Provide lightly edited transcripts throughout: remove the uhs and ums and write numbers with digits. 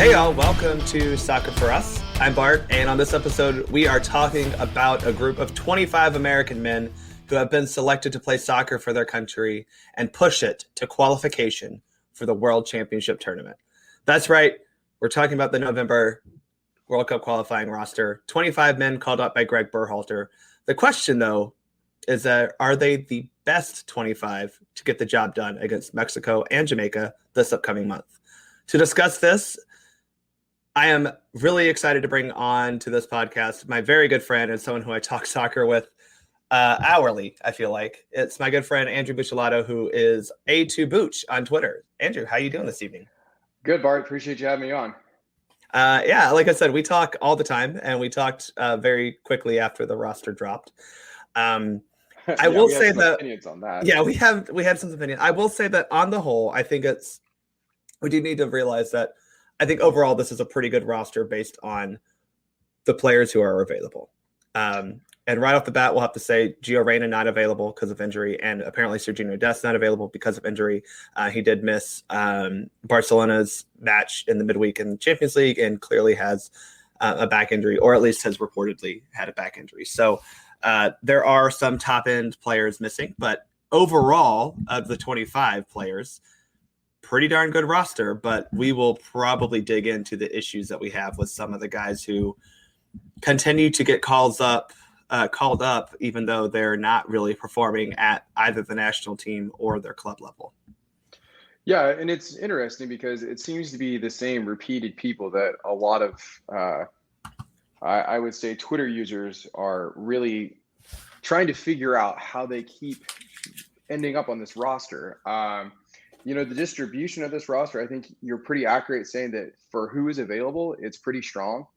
Hey y'all, welcome to Soccer for Us. I'm Bart, and on this episode, we are talking about a group of 25 American men who have been selected to play soccer for their country and push it to qualification for the World Championship Tournament. That's right, we're talking about the November World Cup qualifying roster. 25 men called up by Greg Berhalter. The question, though, is that are they the best 25 to get the job done against Mexico and Jamaica this upcoming month? To discuss this, I am really excited to bring on to this podcast my very good friend and someone who I talk soccer with hourly, I feel like. It's my good friend, Andrew Buccellato, who is A2Booch on Twitter. Andrew, how you doing this evening? Good, Bart. Appreciate you having me on. Yeah, like I said, we talk all the time, and we talked very quickly after the roster dropped. I will say that opinions on that. Yeah, we had some opinions. I will say that on the whole, I think we do need to realize that I think overall this is a pretty good roster based on the players who are available. And right off the bat, we'll have to say Gio Reyna not available because of injury, and apparently Sergiño Dest not available because of injury. He did miss Barcelona's match in the midweek in the Champions League and clearly has a back injury, or at least has reportedly had a back injury. So there are some top-end players missing, but overall of the 25 players, pretty darn good roster, but we will probably dig into the issues that we have with some of the guys who continue to get called up, even though they're not really performing at either the national team or their club level. Yeah, and it's interesting because it seems to be the same repeated people that a lot of, I would say, Twitter users are really trying to figure out how they keep ending up on this roster. The distribution of this roster, I think you're pretty accurate saying that for who is available, it's pretty strong.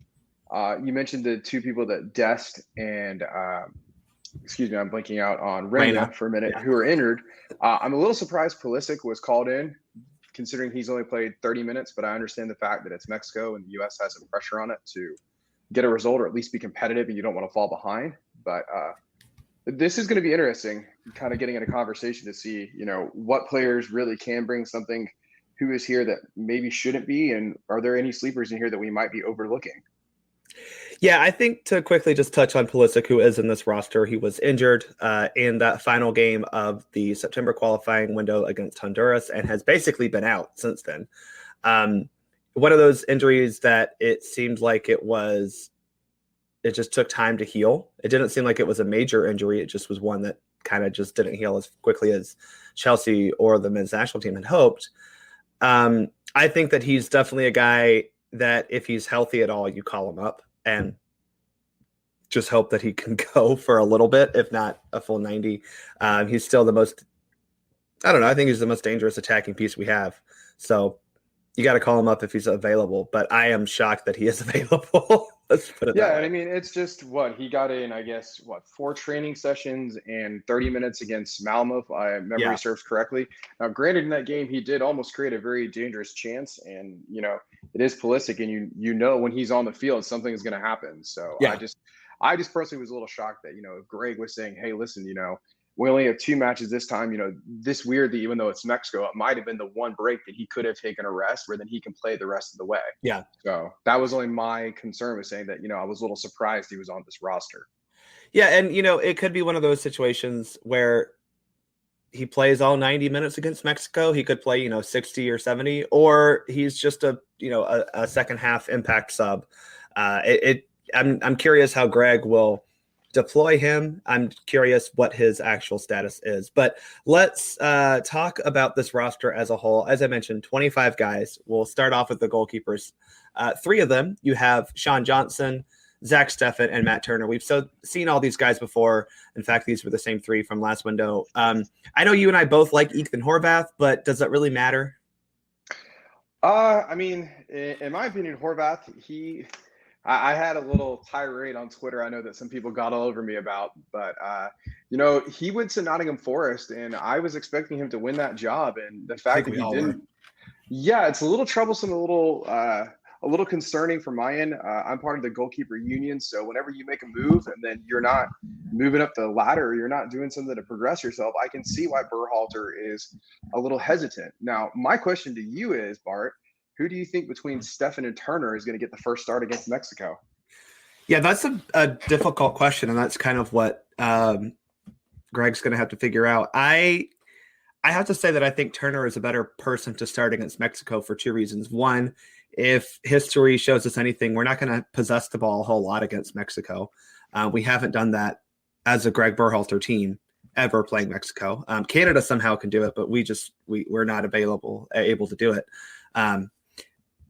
You mentioned the two people that Dest and, I'm blanking out on Reyna for a minute, who are injured. I'm a little surprised Pulisic was called in, considering he's only played 30 minutes, but I understand the fact that it's Mexico and the U.S. has some pressure on it to get a result or at least be competitive, and you don't want to fall behind. But this is going to be interesting, kind of getting in a conversation to see, what players really can bring something, who is here that maybe shouldn't be, and are there any sleepers in here that we might be overlooking? Yeah, I think to quickly just touch on Pulisic, who is in this roster, he was injured in that final game of the September qualifying window against Honduras and has basically been out since then. One of those injuries that it seemed like it just took time to heal. It didn't seem like it was a major injury. It just was one that kind of just didn't heal as quickly as Chelsea or the men's national team had hoped. I think that he's definitely a guy that if he's healthy at all, you call him up and just hope that he can go for a little bit, if not a full 90. He's still I think he's the most dangerous attacking piece we have. So you got to call him up if he's available, but I am shocked that he is available. Let's put it that way. Yeah, and I mean, it's just he got in, 4 training sessions and 30 minutes against Malmo, if my memory serves correctly. Now, granted, in that game, he did almost create a very dangerous chance, and, it is Pulisic, and when he's on the field, something is going to happen. So yeah. I just personally was a little shocked that, if Greg was saying, hey, listen, we only have 2 matches this time, this weirdly, even though it's Mexico, it might have been the one break that he could have taken a rest where then he can play the rest of the way. Yeah. So that was only my concern, was saying that, I was a little surprised he was on this roster. Yeah. And, it could be one of those situations where he plays all 90 minutes against Mexico. He could play, 60 or 70, or he's just a second half impact sub. I'm curious how Greg will deploy him. I'm curious what his actual status is. But let's talk about this roster as a whole. As I mentioned, 25 guys. We'll start off with the goalkeepers. 3 of them, you have Sean Johnson, Zach Steffen, and Matt Turner. We've seen all these guys before. In fact, these were the same 3 from last window. I know you and I both like Ethan Horvath, but does that really matter? In my opinion, Horvath, I had a little tirade on Twitter. I know that some people got all over me about, but he went to Nottingham Forest, and I was expecting him to win that job. And the fact that he didn't, it's a little troublesome, a little concerning from my end. I'm part of the goalkeeper union, so whenever you make a move and then you're not moving up the ladder, you're not doing something to progress yourself, I can see why Berhalter is a little hesitant. Now, my question to you is, Bart, who do you think between Stefan and Turner is going to get the first start against Mexico? Yeah, that's a difficult question, and that's kind of what Greg's going to have to figure out. I have to say that I think Turner is a better person to start against Mexico for two reasons. One, if history shows us anything, we're not going to possess the ball a whole lot against Mexico. We haven't done that as a Greg Berhalter team ever playing Mexico. Canada somehow can do it, but we're not able to do it.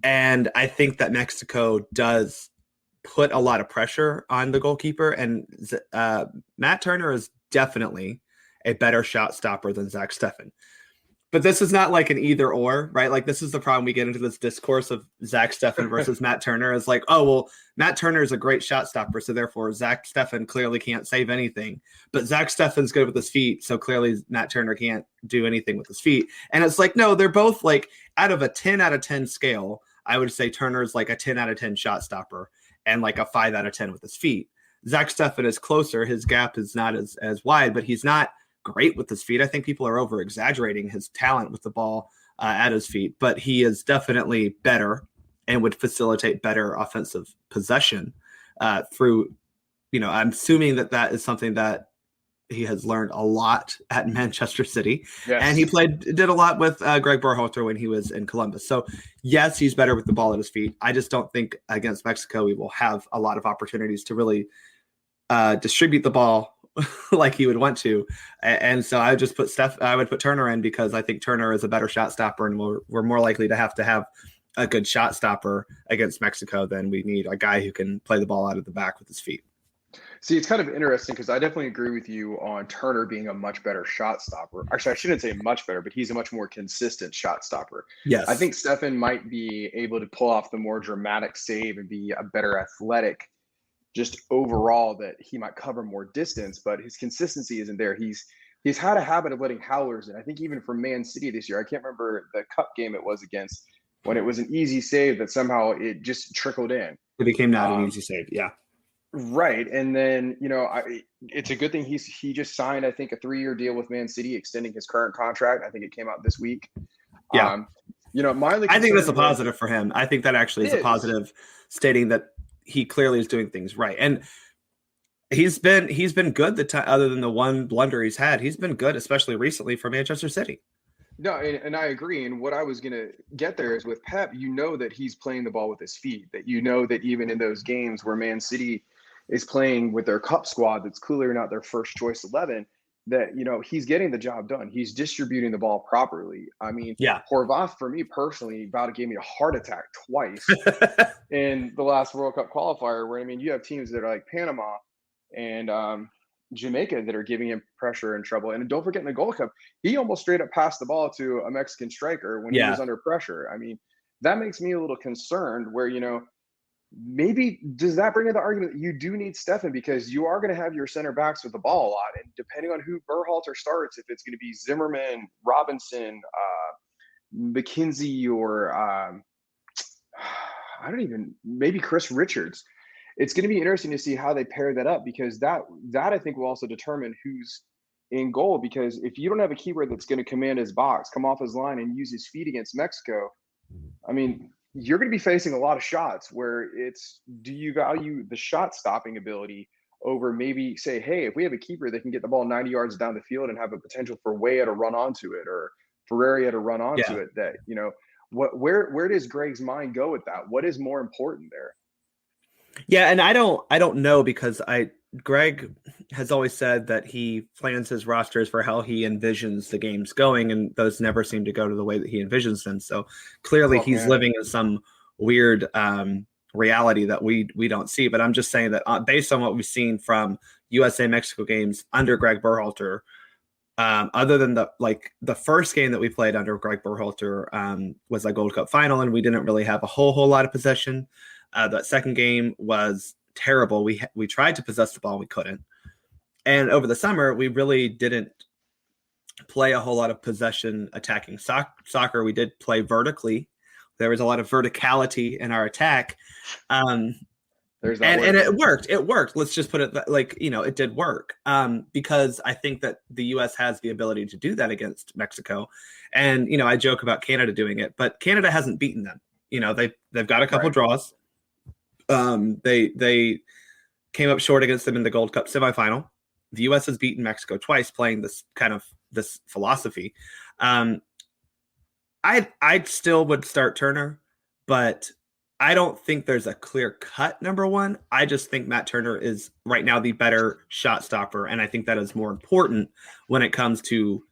And I think that Mexico does put a lot of pressure on the goalkeeper, and Matt Turner is definitely a better shot stopper than Zach Steffen. But this is not like an either or, right? Like, this is the problem we get into this discourse of Zach Steffen versus Matt Turner is like, oh, well, Matt Turner is a great shot stopper, so therefore Zach Steffen clearly can't save anything. But Zach Steffen's good with his feet, so clearly Matt Turner can't do anything with his feet. And it's like, no, they're both like, out of a 10 out of 10 scale, I would say Turner's like a 10 out of 10 shot stopper and like a 5 out of 10 with his feet. Zach Steffen is closer. His gap is not as wide, but he's not great with his feet. I think people are over exaggerating his talent with the ball at his feet, but he is definitely better and would facilitate better offensive possession through, I'm assuming that is something that he has learned a lot at Manchester City. Yes. And he did a lot with Greg Berhalter when he was in Columbus. So yes, he's better with the ball at his feet. I just don't think against Mexico, we will have a lot of opportunities to really distribute the ball like he would want to. And so I would just put Turner in because I think Turner is a better shot stopper, and we're more likely to have a good shot stopper against Mexico than we need a guy who can play the ball out of the back with his feet. See, it's kind of interesting because I definitely agree with you on Turner being a much better shot stopper. Actually, I shouldn't say much better, but he's a much more consistent shot stopper. Yes. I think Steffen might be able to pull off the more dramatic save and be a better athletic, just overall, that he might cover more distance, but his consistency isn't there. He's had a habit of letting howlers in. I think even for Man City this year, I can't remember the cup game it was against, when it was an easy save that somehow it just trickled in. It became not an easy save, yeah. Right. And then, it's a good thing he just signed, I think, a 3-year deal with Man City, extending his current contract. I think it came out this week. Yeah. I think that's a positive for him. I think that actually is a positive, stating that he clearly is doing things right. And he's been good other than the one blunder he's had. He's been good, especially recently for Manchester City. No, and I agree. And what I was going to get there is with Pep, that he's playing the ball with his feet, that that even in those games where Man City is playing with their cup squad that's clearly not their first choice 11, that, he's getting the job done. He's distributing the ball properly. I mean, yeah. Horvath, for me personally, about gave me a heart attack twice in the last World Cup qualifier, where, you have teams that are like Panama and Jamaica that are giving him pressure and trouble. And don't forget, in the Gold Cup, he almost straight up passed the ball to a Mexican striker when he was under pressure. I mean, that makes me a little concerned where, maybe does that bring in the argument that you do need Steffen, because you are going to have your center backs with the ball a lot. And depending on who Berhalter starts, if it's going to be Zimmerman, Robinson, Mckenzie, or maybe Chris Richards, it's going to be interesting to see how they pair that up, because that I think will also determine who's in goal. Because if you don't have a keeper that's going to command his box, come off his line, and use his feet against Mexico, I mean, you're going to be facing a lot of shots where do you value the shot stopping ability over maybe say, hey, if we have a keeper that can get the ball 90 yards down the field and have a potential for Weah to run onto it, or Ferreira to run onto it, that, where does Greg's mind go with that? What is more important there? Yeah. And I don't know, because Greg has always said that he plans his rosters for how he envisions the games going, and those never seem to go to the way that he envisions them. So clearly he's living in some weird reality that we don't see. But I'm just saying that based on what we've seen from USA Mexico games under Greg Berhalter, other than the first game that we played under Greg Berhalter was a Gold Cup final, and we didn't really have a whole lot of possession. That second game was terrible. We tried to possess the ball, we couldn't. And over the summer, we really didn't play a whole lot of possession attacking soccer. We did play vertically. There was a lot of verticality in our attack. There's that and it worked. It worked. Let's just put it it did work. Because I think that the U.S. has the ability to do that against Mexico. And, I joke about Canada doing it, but Canada hasn't beaten them. they've got a couple draws. They came up short against them in the Gold Cup semifinal. The U.S. has beaten Mexico twice, playing this philosophy. I still would start Turner, but I don't think there's a clear-cut number one. I just think Matt Turner is right now the better shot stopper, and I think that is more important when it comes to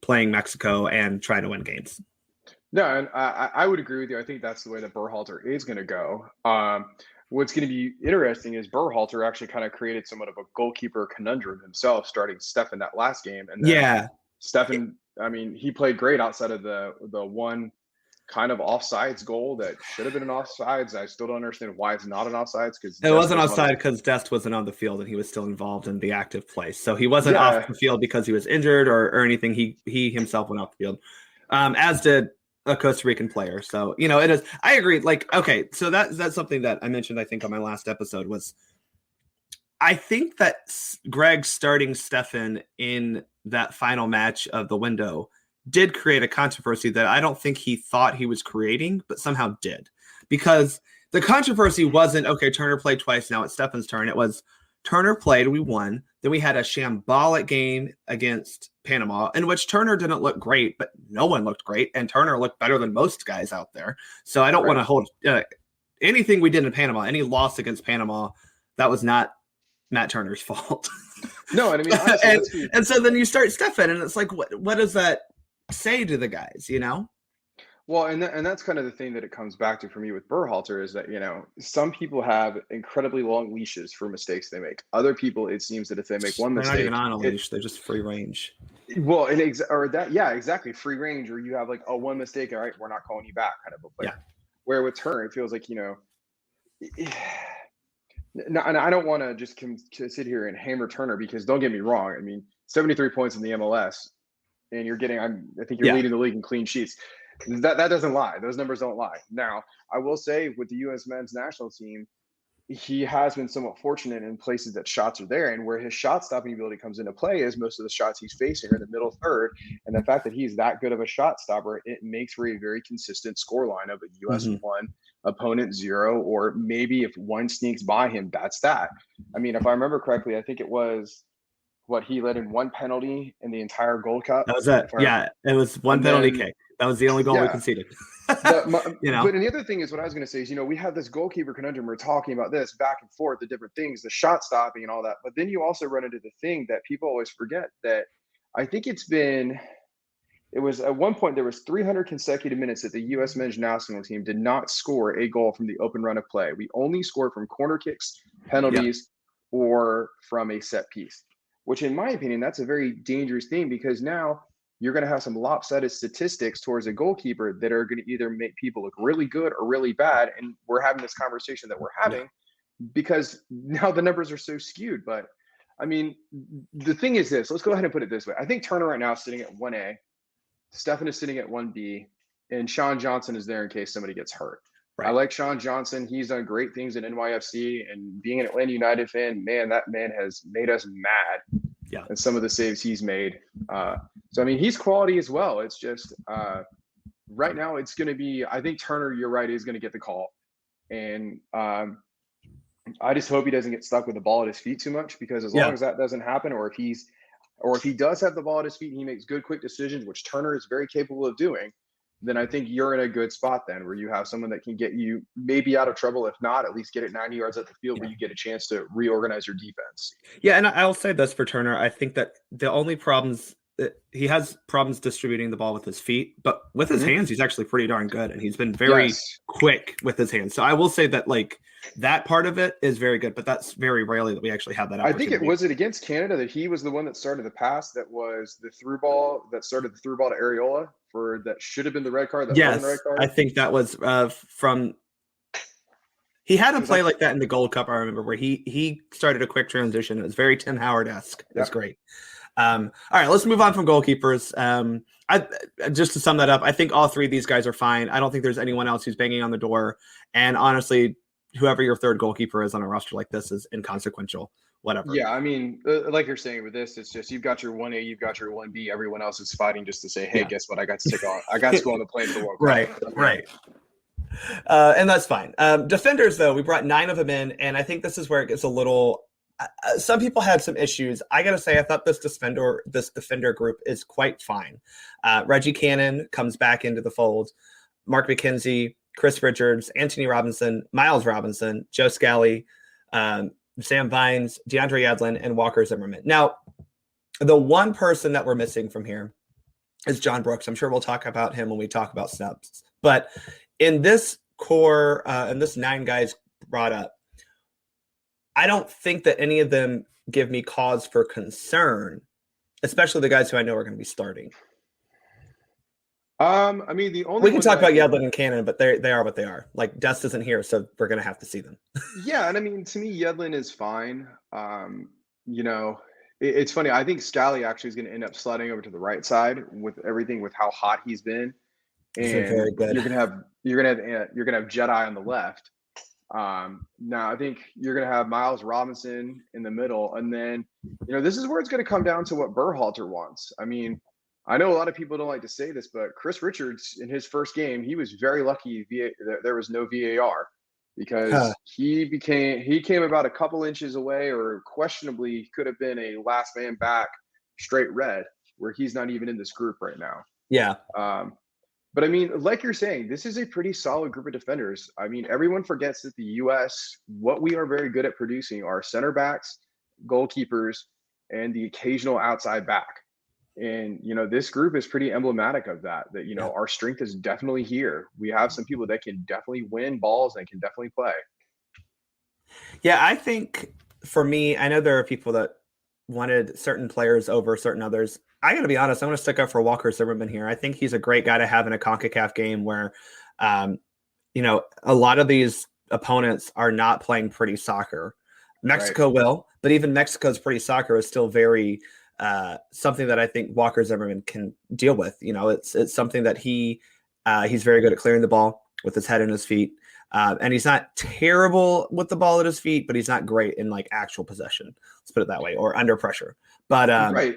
playing Mexico and trying to win games. No, and I would agree with you. I think that's the way that Berhalter is going to go. What's going to be interesting is Berhalter actually kind of created somewhat of a goalkeeper conundrum himself, starting Steffen that last game. And then Steffen, I mean, he played great outside of the one kind of offsides goal that should have been an offsides. I still don't understand why it's not an offsides, because it wasn't offside because Dest wasn't on the field and he was still involved in the active play. So he wasn't off the field because he was injured or anything. He himself went off the field, as did a Costa Rican player. So, it is, I agree. Like, okay. So that's something that I mentioned, I think on my last episode was, I think that Greg starting Steffen in that final match of the window did create a controversy that I don't think he thought he was creating, but somehow did, because the controversy wasn't, okay, Turner played twice. Now it's Steffen's turn. It was Turner played, we won. Then we had a shambolic game against Panama in which Turner didn't look great, but no one looked great. And Turner looked better than most guys out there. So I don't want to hold anything we did in Panama, any loss against Panama, that was not Matt Turner's fault. No, and I mean, honestly, and so then you start Steffen, and it's like, what does that say to the guys, Well, and that's kind of the thing that it comes back to for me with Berhalter is that, some people have incredibly long leashes for mistakes they make. Other people, it seems that if they make one mistake, they're not even on a leash, they're just free range. Well, exactly, free range, or you have like, one mistake, all right, we're not calling you back, kind of a player. Yeah. Where with Turner, it feels like, and I don't want to just sit here and hammer Turner, because don't get me wrong, I mean, 73 points in the MLS, and you're getting, I think you're leading the league in clean sheets. That doesn't lie. Those numbers don't lie. Now, I will say with the U.S. men's national team, he has been somewhat fortunate in places that shots are there, and where his shot stopping ability comes into play is most of the shots he's facing are in the middle third. And the fact that he's that good of a shot stopper, it makes for a very consistent score line of a U.S. 1, opponent 0, or maybe if one sneaks by him, that's that. I mean, if I remember correctly, I think it was he let in one penalty in the entire Gold Cup. That was it. It was one penalty kick. That was the only goal we conceded. But and the other thing is, what I was going to say is, we have this goalkeeper conundrum. We're talking about this back and forth, the different things, the shot stopping and all that. But then you also run into the thing that people always forget, that I think it was at one point there was 300 consecutive minutes that the U.S. men's national team did not score a goal from the open run of play. We only scored from corner kicks, penalties, or from a set piece, which in my opinion, that's a very dangerous thing, because now you're going to have some lopsided statistics towards a goalkeeper that are going to either make people look really good or really bad. And we're having this conversation that we're having because now the numbers are so skewed. But I mean, the thing is this, let's go ahead and put it this way. I think Turner right now is sitting at 1A, Steffen is sitting at 1B, and Sean Johnson is there in case somebody gets hurt. Right. I like Sean Johnson. He's done great things at NYFC, and being an Atlanta United fan, man, that man has made us mad. Yeah. And some of the saves he's made. So, I mean, he's quality as well. It's just right now it's going to be, I think Turner, you're right, is going to get the call. And I just hope he doesn't get stuck with the ball at his feet too much, because as long as that doesn't happen, or if he does have the ball at his feet and he makes good, quick decisions, which Turner is very capable of doing, then I think you're in a good spot then, where you have someone that can get you maybe out of trouble. If not, at least get it 90 yards up the field where you get a chance to reorganize your defense. Yeah, and I'll say this for Turner. I think that the only problems he has problems distributing the ball with his feet, but with his hands, he's actually pretty darn good. And he's been very quick with his hands. So I will say that that part of it is very good, but that's very rarely that we actually have that opportunity. I think was it against Canada that he was the one that started the pass that was the through ball that started the through ball to Areola that should have been the red card. That wasn't the red card. I think that was from. He had a play like that in the Gold Cup. I remember where he started a quick transition. It was very Tim Howard-esque. It was great. All right, let's move on from goalkeepers. Just to sum that up, I think all three of these guys are fine. I don't think there's anyone else who's banging on the door. And honestly, whoever your third goalkeeper is on a roster like this is inconsequential. Whatever. Yeah, I mean, like you're saying with this, it's just you've got your 1A, you've got your 1B. Everyone else is fighting just to say, hey, guess what? I got to go on the plane for the World Cup. Right. And that's fine. Defenders, though, we brought 9 of them in, and I think this is where it gets a little. Some people had some issues. I gotta say, I thought this defender group is quite fine. Reggie Cannon comes back into the fold. Mark Mckenzie, Chris Richards, Anthony Robinson, Miles Robinson, Joe Scally, Sam Vines, DeAndre Yedlin, and Walker Zimmerman. Now, the one person that we're missing from here is John Brooks. I'm sure we'll talk about him when we talk about snubs. But in this core, and this 9 guys brought up, I don't think that any of them give me cause for concern, especially the guys who I know are going to be starting. I mean, the only we can talk about Yedlin and Cannon, but they are what they are. Like, Dust isn't here, so we're going to have to see them. Yeah, and I mean, to me, Yedlin is fine. You know, it's funny. I think Scally actually is going to end up sliding over to the right side with everything with how hot he's been, and very good. you're gonna have Jedi on the left. Now I think you're going to have Miles Robinson in the middle. And then, you know, this is where it's going to come down to what Berhalter wants. I mean, I know a lot of people don't like to say this, but Chris Richards in his first game, he was very lucky there was no VAR because he came about a couple inches away or questionably could have been a last man back straight red where he's not even in this group right now. Yeah. But I mean, like you're saying, this is a pretty solid group of defenders. I mean, everyone forgets that the U.S., what we are very good at producing are center backs, goalkeepers, and the occasional outside back. And, you know, this group is pretty emblematic of that, you know, our strength is definitely here. We have some people that can definitely win balls and can definitely play. Yeah, I think for me, I know there are people that wanted certain players over certain others. I got to be honest, I'm going to stick up for Walker Zimmerman here. I think he's a great guy to have in a CONCACAF game where, you know, a lot of these opponents are not playing pretty soccer. Mexico will, but even Mexico's pretty soccer is still very something that I think Walker Zimmerman can deal with. You know, it's something that he's very good at clearing the ball with his head and his feet. And he's not terrible with the ball at his feet, but he's not great in like actual possession. Let's put it that way, or under pressure. But right.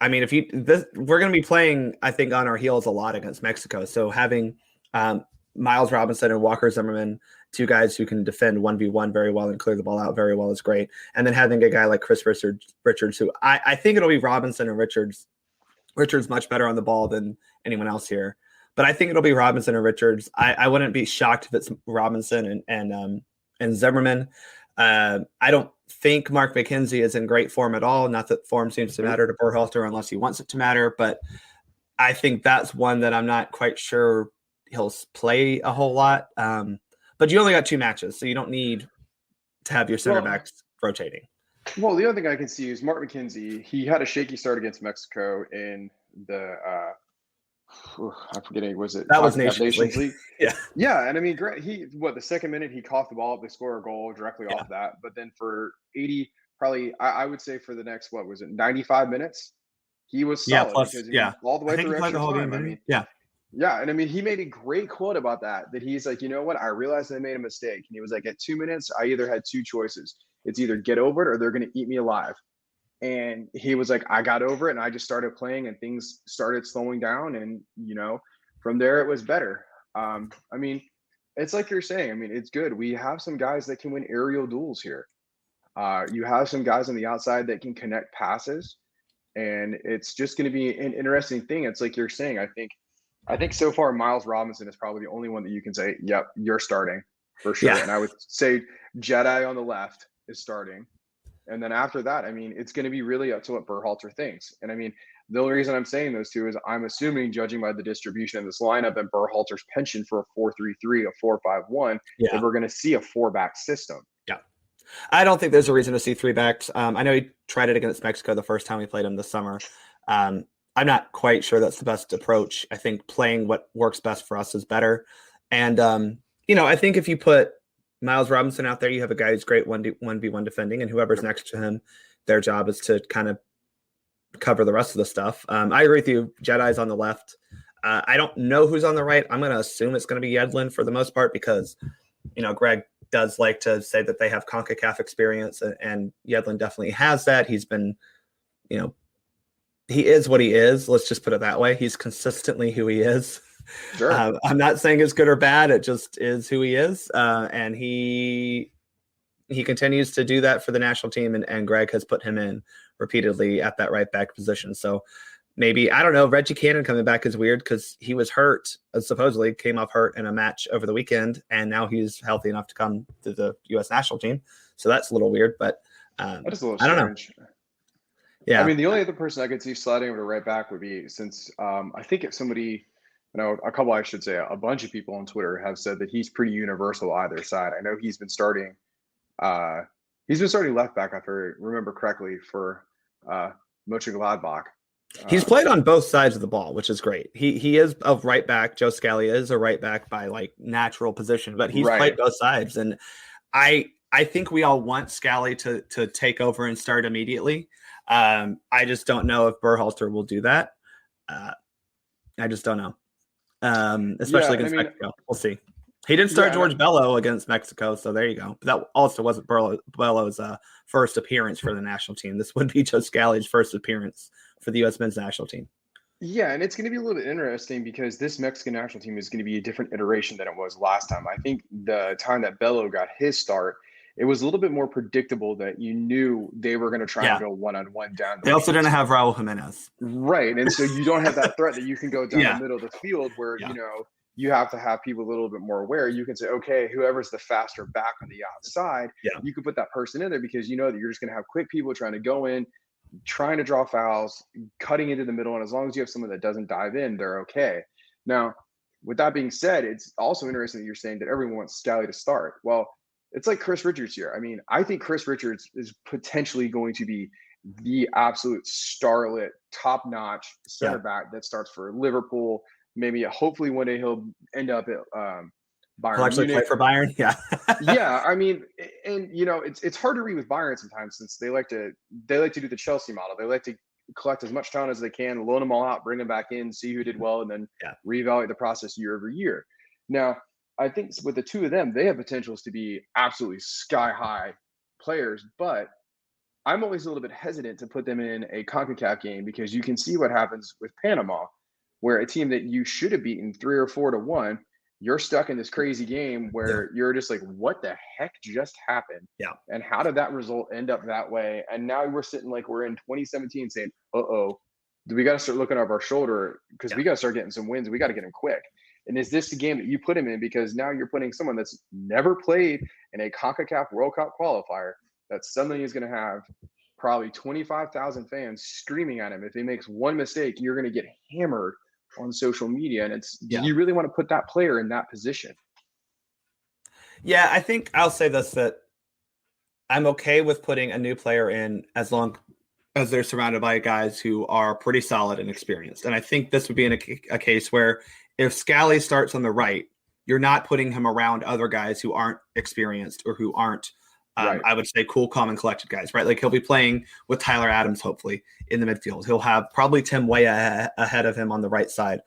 I mean, we're going to be playing, I think, on our heels a lot against Mexico. So having Miles Robinson and Walker Zimmerman, 2 guys who can defend 1v1 very well and clear the ball out very well is great. And then having a guy like Chris Richards, who I think it'll be Robinson and Richards. Richards much better on the ball than anyone else here. But I think it'll be Robinson and Richards. I wouldn't be shocked if it's Robinson and Zimmerman. I don't think Mark Mckenzie is in great form at all. Not that form seems to matter to Berhalter unless he wants it to matter. But I think that's one that I'm not quite sure he'll play a whole lot. But you only got 2 matches, so you don't need to have your center backs rotating. Well, the other thing I can see is Mark Mckenzie. He had a shaky start against Mexico in the I'm forgetting, was it that was Nations League? Yeah, and I mean, great. The second minute he coughed the ball up, they score a goal directly off that. But then for 80, probably I would say for the next 95 minutes, he was solid all the way through extra time. I mean, yeah, and I mean, he made a great quote about that he's like, you know what, I realized I made a mistake, and he was like, at 2 minutes, I either had 2 choices. It's either get over it or they're going to eat me alive. And he was like, I got over it and I just started playing and things started slowing down. And, you know, from there it was better. I mean, it's like you're saying, I mean, it's good. We have some guys that can win aerial duels here. You have some guys on the outside that can connect passes. And it's just going to be an interesting thing. It's like you're saying, I think so far Miles Robinson is probably the only one that you can say, yep, you're starting for sure. Yeah. And I would say Jedi on the left is starting. And then after that, I mean, it's going to be really up to what Berhalter thinks. And I mean, the only reason I'm saying those 2 is I'm assuming, judging by the distribution of this lineup and Berhalter's penchant for a 4-3-3, a 4-5-1, that we're going to see a 4-back system. Yeah. I don't think there's a reason to see 3 backs. I know he tried it against Mexico the first time we played him this summer. I'm not quite sure that's the best approach. I think playing what works best for us is better. And, you know, I think if you put Miles Robinson out there, you have a guy who's great 1v1 defending, and whoever's next to him, their job is to kind of cover the rest of the stuff. I agree with you. Jedi's on the left. I don't know who's on the right. I'm going to assume it's going to be Yedlin for the most part because, you know, Greg does like to say that they have CONCACAF experience, and Yedlin definitely has that. He's been, you know, he is what he is. Let's just put it that way. He's consistently who he is. Sure. I'm not saying it's good or bad. It just is who he is. And he continues to do that for the national team. And Greg has put him in repeatedly at that right back position. So maybe, I don't know, Reggie Cannon coming back is weird because he was hurt, supposedly came off hurt in a match over the weekend. And now he's healthy enough to come to the U.S. national team. So that's a little weird, but that is a little I don't strange. know. Yeah. I mean, the only other person I could see sliding over to right back would be, since I think it's somebody, a couple, I should say, a bunch of people on Twitter have said that he's pretty universal either side. I know he's been starting left back, if I remember correctly, for Mönchengladbach. He's played on both sides of the ball, which is great. He is a right back. Joe Scally is a right back by like natural position, but he's played both sides. And I think we all want Scally to take over and start immediately. I just don't know if Berhalter will do that. I just don't know. Especially against Mexico. We'll see. He did start George Bello against Mexico, so there you go. But that also wasn't Bello's first appearance for the national team. This would be Joe Scally's first appearance for the U.S. men's national team. Yeah, and it's going to be a little bit interesting because this Mexican national team is going to be a different iteration than it was last time. I think the time that Bello got his start, it was a little bit more predictable that you knew they were going to try and go one-on-one down. They also didn't have Raul Jimenez. Right, and so you don't have that threat that you can go down the middle of the field where, you have to have people a little bit more aware. You can say, okay, whoever's the faster back on the outside, you can put that person in there because you know that you're just going to have quick people trying to go in, trying to draw fouls, cutting into the middle. And as long as you have someone that doesn't dive in, they're okay. Now, with that being said, it's also interesting that you're saying that everyone wants Scally to start. Well, it's like Chris Richards here. I mean, I think Chris Richards is potentially going to be the absolute starlet, top-notch center back that starts for Liverpool. Maybe, hopefully, one day he'll end up at Bayern. He'll actually play for Bayern. Yeah. Yeah, I mean, and it's hard to read with Bayern sometimes since they like to do the Chelsea model. They like to collect as much talent as they can, loan them all out, bring them back in, see who did well, and then reevaluate the process year over year. Now, I think with the two of them, they have potentials to be absolutely sky-high players, but I'm always a little bit hesitant to put them in a CONCACAF game because you can see what happens with Panama, where a team that you should have beaten 3 or 4-1, you're stuck in this crazy game where you're just like, what the heck just happened? Yeah. And how did that result end up that way? And now we're sitting like we're in 2017 saying, do we got to start looking over our shoulder because we got to start getting some wins. We got to get them quick. And is this the game that you put him in? Because now you're putting someone that's never played in a CONCACAF World Cup qualifier that suddenly is going to have probably 25,000 fans screaming at him. If he makes one mistake, you're going to get hammered on social media. And do you really want to put that player in that position? Yeah, I think I'll say this, that I'm okay with putting a new player in as long as they're surrounded by guys who are pretty solid and experienced. And I think this would be in a case where if Scally starts on the right, you're not putting him around other guys who aren't experienced or who aren't, I would say, cool, calm, and collected guys, right? Like he'll be playing with Tyler Adams, hopefully, in the midfield. He'll have probably Tim way ahead of him on the right side.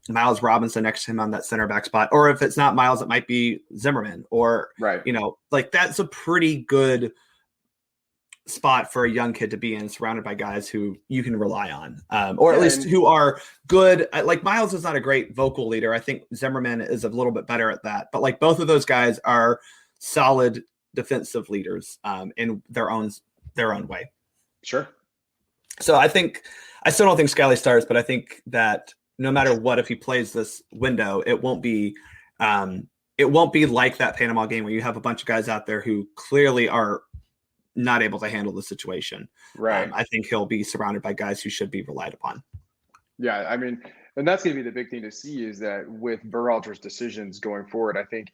Miles Robinson next to him on that center back spot. Or if it's not Miles, it might be Zimmerman. Or, like that's a pretty good spot for a young kid to be in, surrounded by guys who you can rely on, or at least who are good. Like Miles is not a great vocal leader. I think Zimmerman is a little bit better at that. But like both of those guys are solid defensive leaders in their own way. Sure. So I still don't think Scally starts, but I think that no matter what, if he plays this window, it won't be like that Panama game where you have a bunch of guys out there who clearly are not able to handle the situation. Right. I think he'll be surrounded by guys who should be relied upon. Yeah, I mean, and that's going to be the big thing to see is that with Berhalter's decisions going forward, I think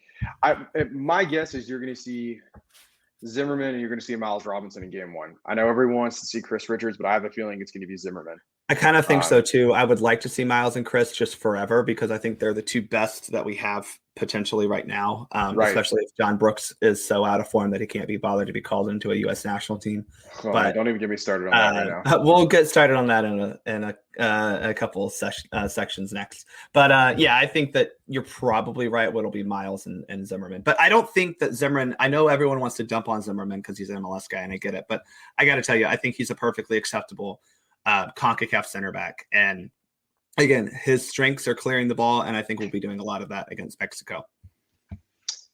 my guess is you're going to see Zimmerman and you're going to see Miles Robinson in game one. I know everyone wants to see Chris Richards, but I have a feeling it's going to be Zimmerman. I kind of think so too. I would like to see Miles and Chris just forever because I think they're the two best that we have potentially right now, especially if John Brooks is so out of form that he can't be bothered to be called into a U.S. national team. But don't even get me started on that right now. We'll get started on that in a couple of sections next. But I think that you're probably right. What'll be Miles and Zimmerman. But I don't think that Zimmerman, I know everyone wants to dump on Zimmerman because he's an MLS guy and I get it. But I got to tell you, I think he's a perfectly acceptable CONCACAF center back. And again, his strengths are clearing the ball, and I think we'll be doing a lot of that against Mexico.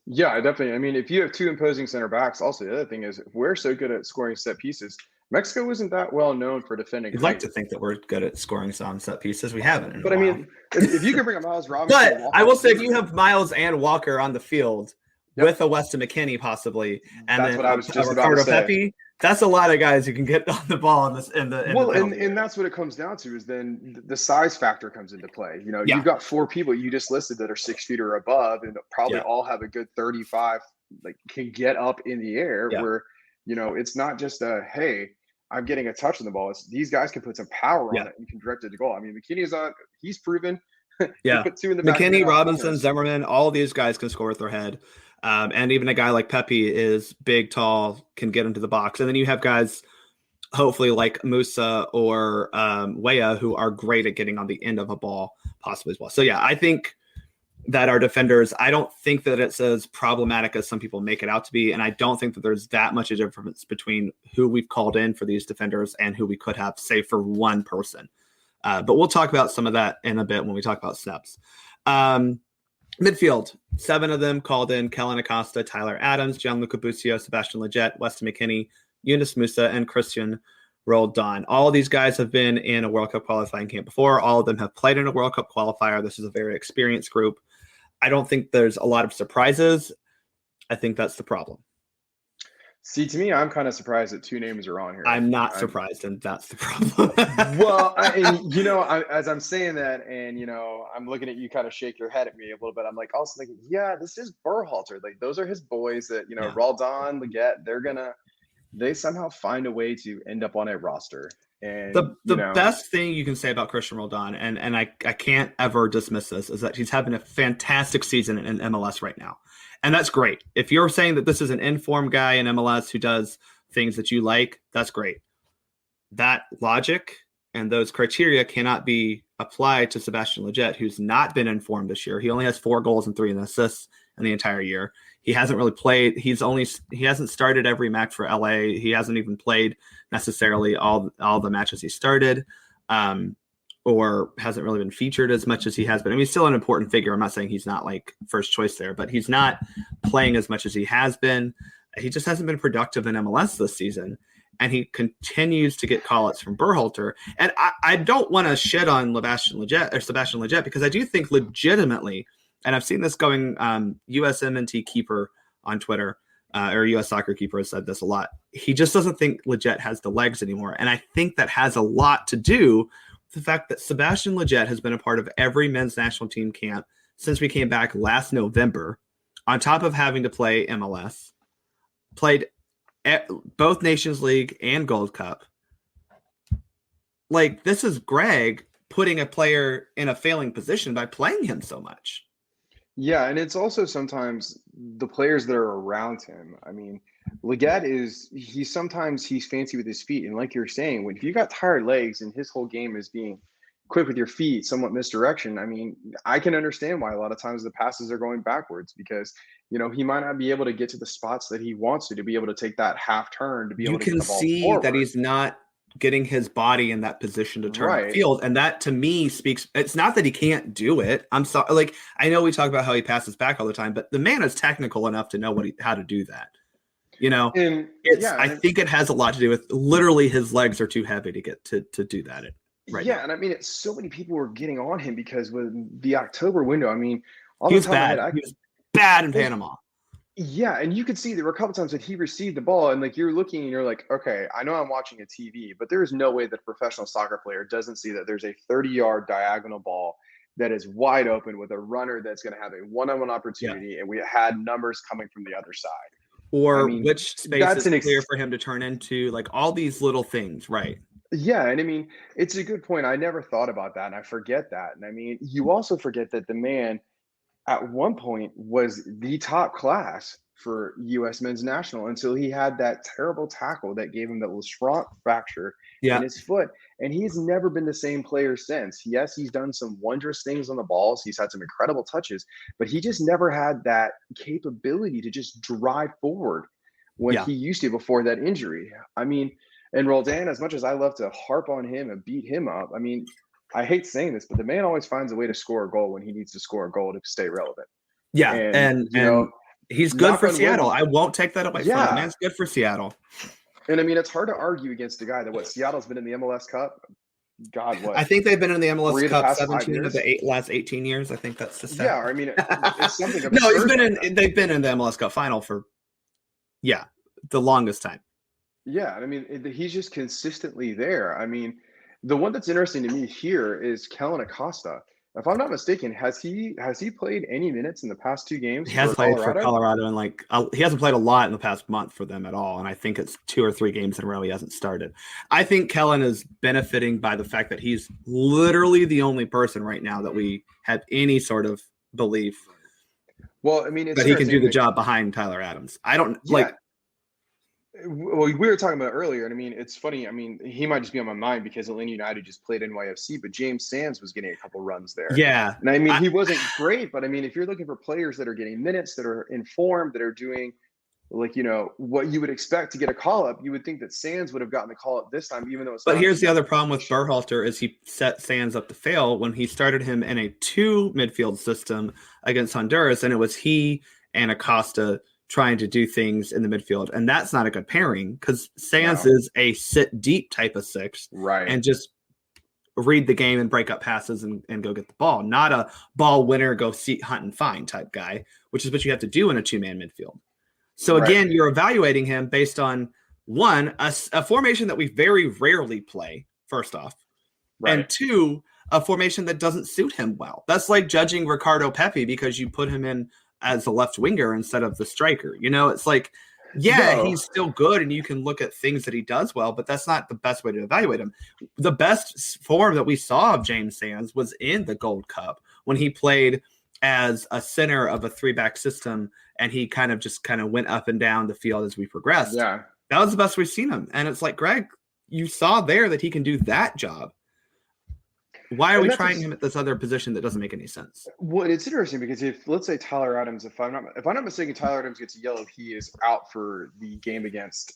Yeah, definitely. I mean, if you have two imposing center backs, also the other thing is if we're so good at scoring set pieces, Mexico isn't that well known for defending. You'd like to think that we're good at scoring some set pieces. We haven't in a while. I mean, if you could bring a Miles Robinson, but Walker, I will say, if you have Miles and Walker on the field with a Weston McKennie possibly, and that's then what I was just Ricardo about to say. Pepi, that's a lot of guys who can get on the ball and that's what it comes down to is then the size factor comes into play. You know, you've got 4 people you just listed that are 6 feet or above, and probably all have a good 35, like can get up in the air. Where it's not just hey, I'm getting a touch on the ball. It's these guys can put some power on it and can direct it to goal. I mean, McKinney is he's proven. Yeah, put 2 in the McKinney, Robinson, Zimmerman, all these guys can score with their head. And even a guy like Pepi is big, tall, can get into the box. And then you have guys, hopefully like Musa or Weah, who are great at getting on the end of a ball, possibly as well. So, yeah, I think that our defenders, I don't think that it's as problematic as some people make it out to be. And I don't think that there's that much of a difference between who we've called in for these defenders and who we could have, say, for one person. But we'll talk about some of that in a bit when we talk about snaps. Midfield, 7 of them called in: Kellen Acosta, Tyler Adams, Gianluca Busio, Sebastian Lletget, Weston McKennie, Yunus Musa, and Christian Roldan. All of these guys have been in a World Cup qualifying camp before. All of them have played in a World Cup qualifier. This is a very experienced group. I don't think there's a lot of surprises. I think that's the problem. See, to me, I'm kind of surprised that 2 names are on here. I'm not surprised, and that's the problem. Well, as I'm saying that, and I'm looking at you kind of shake your head at me a little bit. I'm like, also thinking, this is Berhalter. Like, those are his boys that, Roldan, Lletget, they somehow find a way to end up on a roster. And the best thing you can say about Christian Roldan, and I can't ever dismiss this, is that he's having a fantastic season in MLS right now. And that's great. If you're saying that this is an informed guy in MLS who does things that you like, that's great. That logic and those criteria cannot be applied to Sebastian Lletget, who's not been informed this year. He only has 4 goals and 3 assists in the entire year. He hasn't really played. He hasn't started every match for LA. He hasn't even played necessarily all the matches he started. Or hasn't really been featured as much as he has been. I mean, he's still an important figure. I'm not saying he's not like first choice there, but he's not playing as much as he has been. He just hasn't been productive in MLS this season. And he continues to get call-outs from Berhalter. And I don't want to shit on Sebastian Lletget, because I do think legitimately, and I've seen this going, USMNT keeper on Twitter, or US Soccer Keeper has said this a lot. He just doesn't think Lletget has the legs anymore. And I think that has a lot to do the fact that Sebastian Lletget has been a part of every men's national team camp since we came back last November, on top of having to play MLS, played both Nations League and Gold Cup. Like, this is Greg putting a player in a failing position by playing him so much. Yeah, and it's also sometimes the players that are around him. I mean, Lletget he's fancy with his feet. And like you're saying, if you got tired legs and his whole game is being quick with your feet, somewhat misdirection, I mean, I can understand why a lot of times the passes are going backwards, because, he might not be able to get to the spots that he wants to be able to take that half turn, to be able to get the ball forward. You can see that he's not getting his body in that position to turn the field. And that, to me, speaks, it's not that he can't do it. I'm sorry. Like, I know we talk about how he passes back all the time, but the man is technical enough to know how to do that. I think it has a lot to do with literally his legs are too heavy to get to do that right now. And I mean, so many people were getting on him because with the October window, I mean, he was bad. He was bad in Panama. Yeah, and you could see there were a couple times that he received the ball, and like you're looking and you're like, okay, I know I'm watching a TV, but there is no way that a professional soccer player doesn't see that there's a 30-yard diagonal ball that is wide open with a runner that's going to have a one-on-one opportunity, and we had numbers coming from the other side. Or which space is clear for him to turn into, like all these little things, right? Yeah, and I mean, it's a good point. I never thought about that, and I forget that. And I mean, you also forget that the man at one point was the top class for U.S. men's national until he had that terrible tackle that gave him the Lisfranc fracture in his foot. And he's never been the same player since. Yes, he's done some wondrous things on the balls. He's had some incredible touches, but he just never had that capability to just drive forward when he used to before that injury. I mean, and Roldan, as much as I love to harp on him and beat him up, I mean, I hate saying this, but the man always finds a way to score a goal when he needs to score a goal to stay relevant. Yeah, And he's good for knock on Seattle. wood. I won't take that away from him. The man's good for Seattle. And I mean, it's hard to argue against a guy that Seattle's been in the MLS Cup. God, what? I think they've been in the MLS Cup 17 of the last 18 years. I think that's the stat. Yeah, I mean, it's something. No, they've been in the MLS Cup final for the longest time. Yeah, I mean, he's just consistently there. I mean, the one that's interesting to me here is Kellen Acosta. If I'm not mistaken, has he played any minutes in the past 2 games? He has played for Colorado, and he hasn't played a lot in the past month for them at all. And I think it's 2 or 3 games in a row he hasn't started. I think Kellen is benefiting by the fact that he's literally the only person right now that we have any sort of belief. Well, I mean, it's that he can do the job behind Tyler Adams. I don't like. Well, we were talking about it earlier, and I mean, it's funny. I mean, he might just be on my mind because Atlanta United just played NYFC, but James Sands was getting a couple runs there. Yeah. And I mean, he wasn't great, but I mean, if you're looking for players that are getting minutes, that are informed, that are doing what you would expect to get a call up, you would think that Sands would have gotten the call up this time, even though it's But here's the other problem with Berhalter is he set Sands up to fail when he started him in a 2 midfield system against Honduras, and it was he and Acosta trying to do things in the midfield. And that's not a good pairing because Sands is a sit deep type of 6. Right. And just read the game and break up passes and go get the ball. Not a ball winner, go seat hunt and find type guy, which is what you have to do in a 2-man midfield. So again, you're evaluating him based on a formation that we very rarely play, first off. Right. And 2, a formation that doesn't suit him well. That's like judging Ricardo Pepi because you put him in as a left winger instead of the striker. It's like, he's still good and you can look at things that he does well, but that's not the best way to evaluate him. The best form that we saw of James Sands was in the Gold Cup when he played as a center of a 3-back system and he kind of went up and down the field as we progressed. Yeah. That was the best we've seen him. And it's like, Greg, you saw there that he can do that job. Why are we trying him at this other position that doesn't make any sense? Well, it's interesting because if let's say Tyler Adams, if I'm not mistaken, Tyler Adams gets a yellow, he is out for the game against.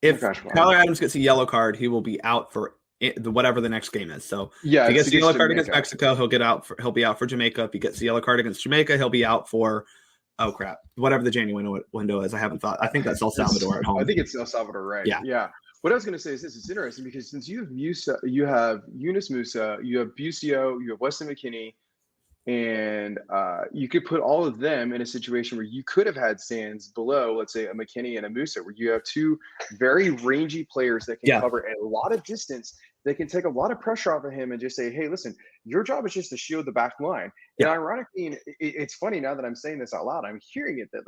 If Tyler Adams gets a yellow card, he will be out for whatever the next game is. So if he gets a yellow card against Mexico, he'll be out for Jamaica. If he gets a yellow card against Jamaica, he'll be out for whatever the January window is. I think that's El Salvador at home. I think it's El Salvador, right? Yeah. What I was going to say is this: it's interesting because since you have Yunus Musa, you have Buccellato, you have Weston McKennie, and you could put all of them in a situation where you could have had Sands below, let's say, a McKennie and a Musa, where you have 2 very rangy players that can cover a lot of distance. They can take a lot of pressure off of him and just say, hey, listen, your job is just to shield the back line. And ironically, it's funny now that I'm saying this out loud, I'm hearing it that,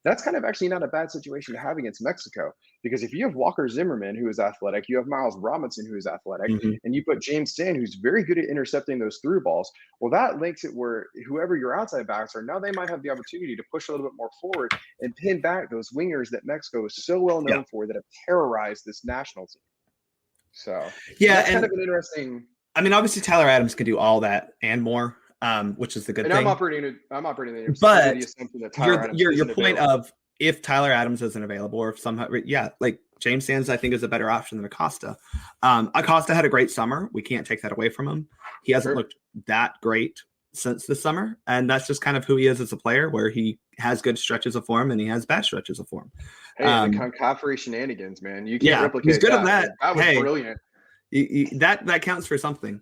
that's kind of actually not a bad situation to have against Mexico, because if you have Walker Zimmerman, who is athletic, you have Miles Robinson, who is athletic, and you put James Sand, who's very good at intercepting those through balls, well, that makes it where whoever your outside backs are, now they might have the opportunity to push a little bit more forward and pin back those wingers that Mexico is so well known for that have terrorized this national team. So that's kind of an interesting. I mean, obviously Tyler Adams can do all that and more, which is the good thing. I'm operating the but assumption that Tyler Adams your point of if Tyler Adams isn't available, or if somehow, like James Sands, I think is a better option than Acosta. Acosta had a great summer. We can't take that away from him. He hasn't looked that great since this summer, and that's just kind of who he is as a player, where he has good stretches of form and he has bad stretches of form. Hey, the Concaffrey shenanigans, man. You can't replicate he's good at that. That was brilliant. That counts for something.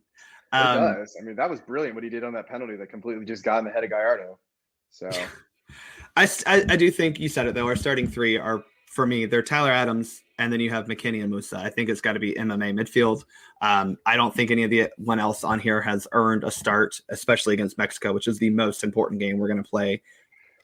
It does. I mean, that was brilliant what he did on that penalty that completely just got in the head of Gallardo. So I do think you said it, though. Our starting 3 are, for me, they're Tyler Adams, and then you have McKennie and Musa. I think it's got to be MMA midfield. I don't think anyone else on here has earned a start, especially against Mexico, which is the most important game we're going to play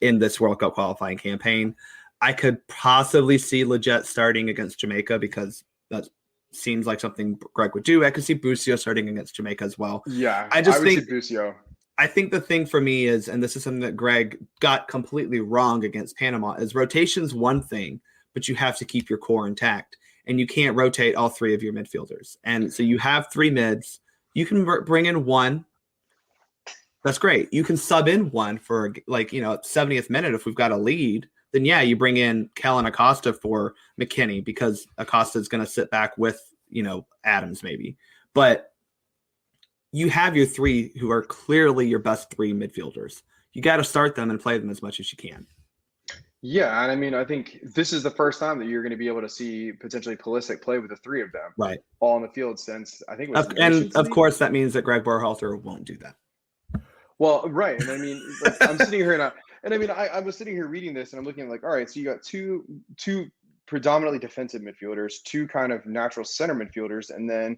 in this World Cup qualifying campaign. I could possibly see Leggett starting against Jamaica because that seems like something Greg would do. I could see Buccellato starting against Jamaica as well. Yeah, I would think Buccellato. I think the thing for me is, and this is something that Greg got completely wrong against Panama, is rotation's one thing, but you have to keep your core intact, and you can't rotate all 3 of your midfielders. And so you have 3 mids. You can bring in 1. That's great. You can sub in 1 for 70th minute if we've got a lead. Then you bring in Kellen Acosta for McKennie because Acosta is going to sit back with Adams maybe. But you have your three who are clearly your best three midfielders. You got to start them and play them as much as you can. Yeah, and I mean, I think this is the first time that you're going to be able to see potentially Pulisic play with the three of them, right, all on the field since I think it was and of course that means that Greg Berhalter won't do that. Well, right, and I mean, like I'm sitting here now, and I mean, I was sitting here reading this, and I'm looking like, all right, so you got two predominantly defensive midfielders, two kind of natural center midfielders, and then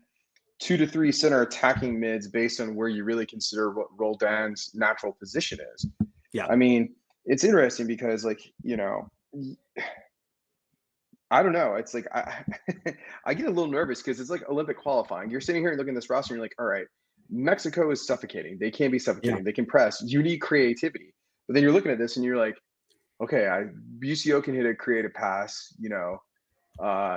2 to 3 center attacking mids based on where you really consider what Roldan's natural position is. Yeah, I mean, it's interesting because, like, you know, I don't know. It's like I get a little nervous because it's like Olympic qualifying. You're sitting here and looking at this roster, and you're like, all right, Mexico is suffocating. They can't be suffocating. Yeah. They can press. You need creativity. But then you're looking at this and you're like, okay, UCO can hit a creative pass. You know,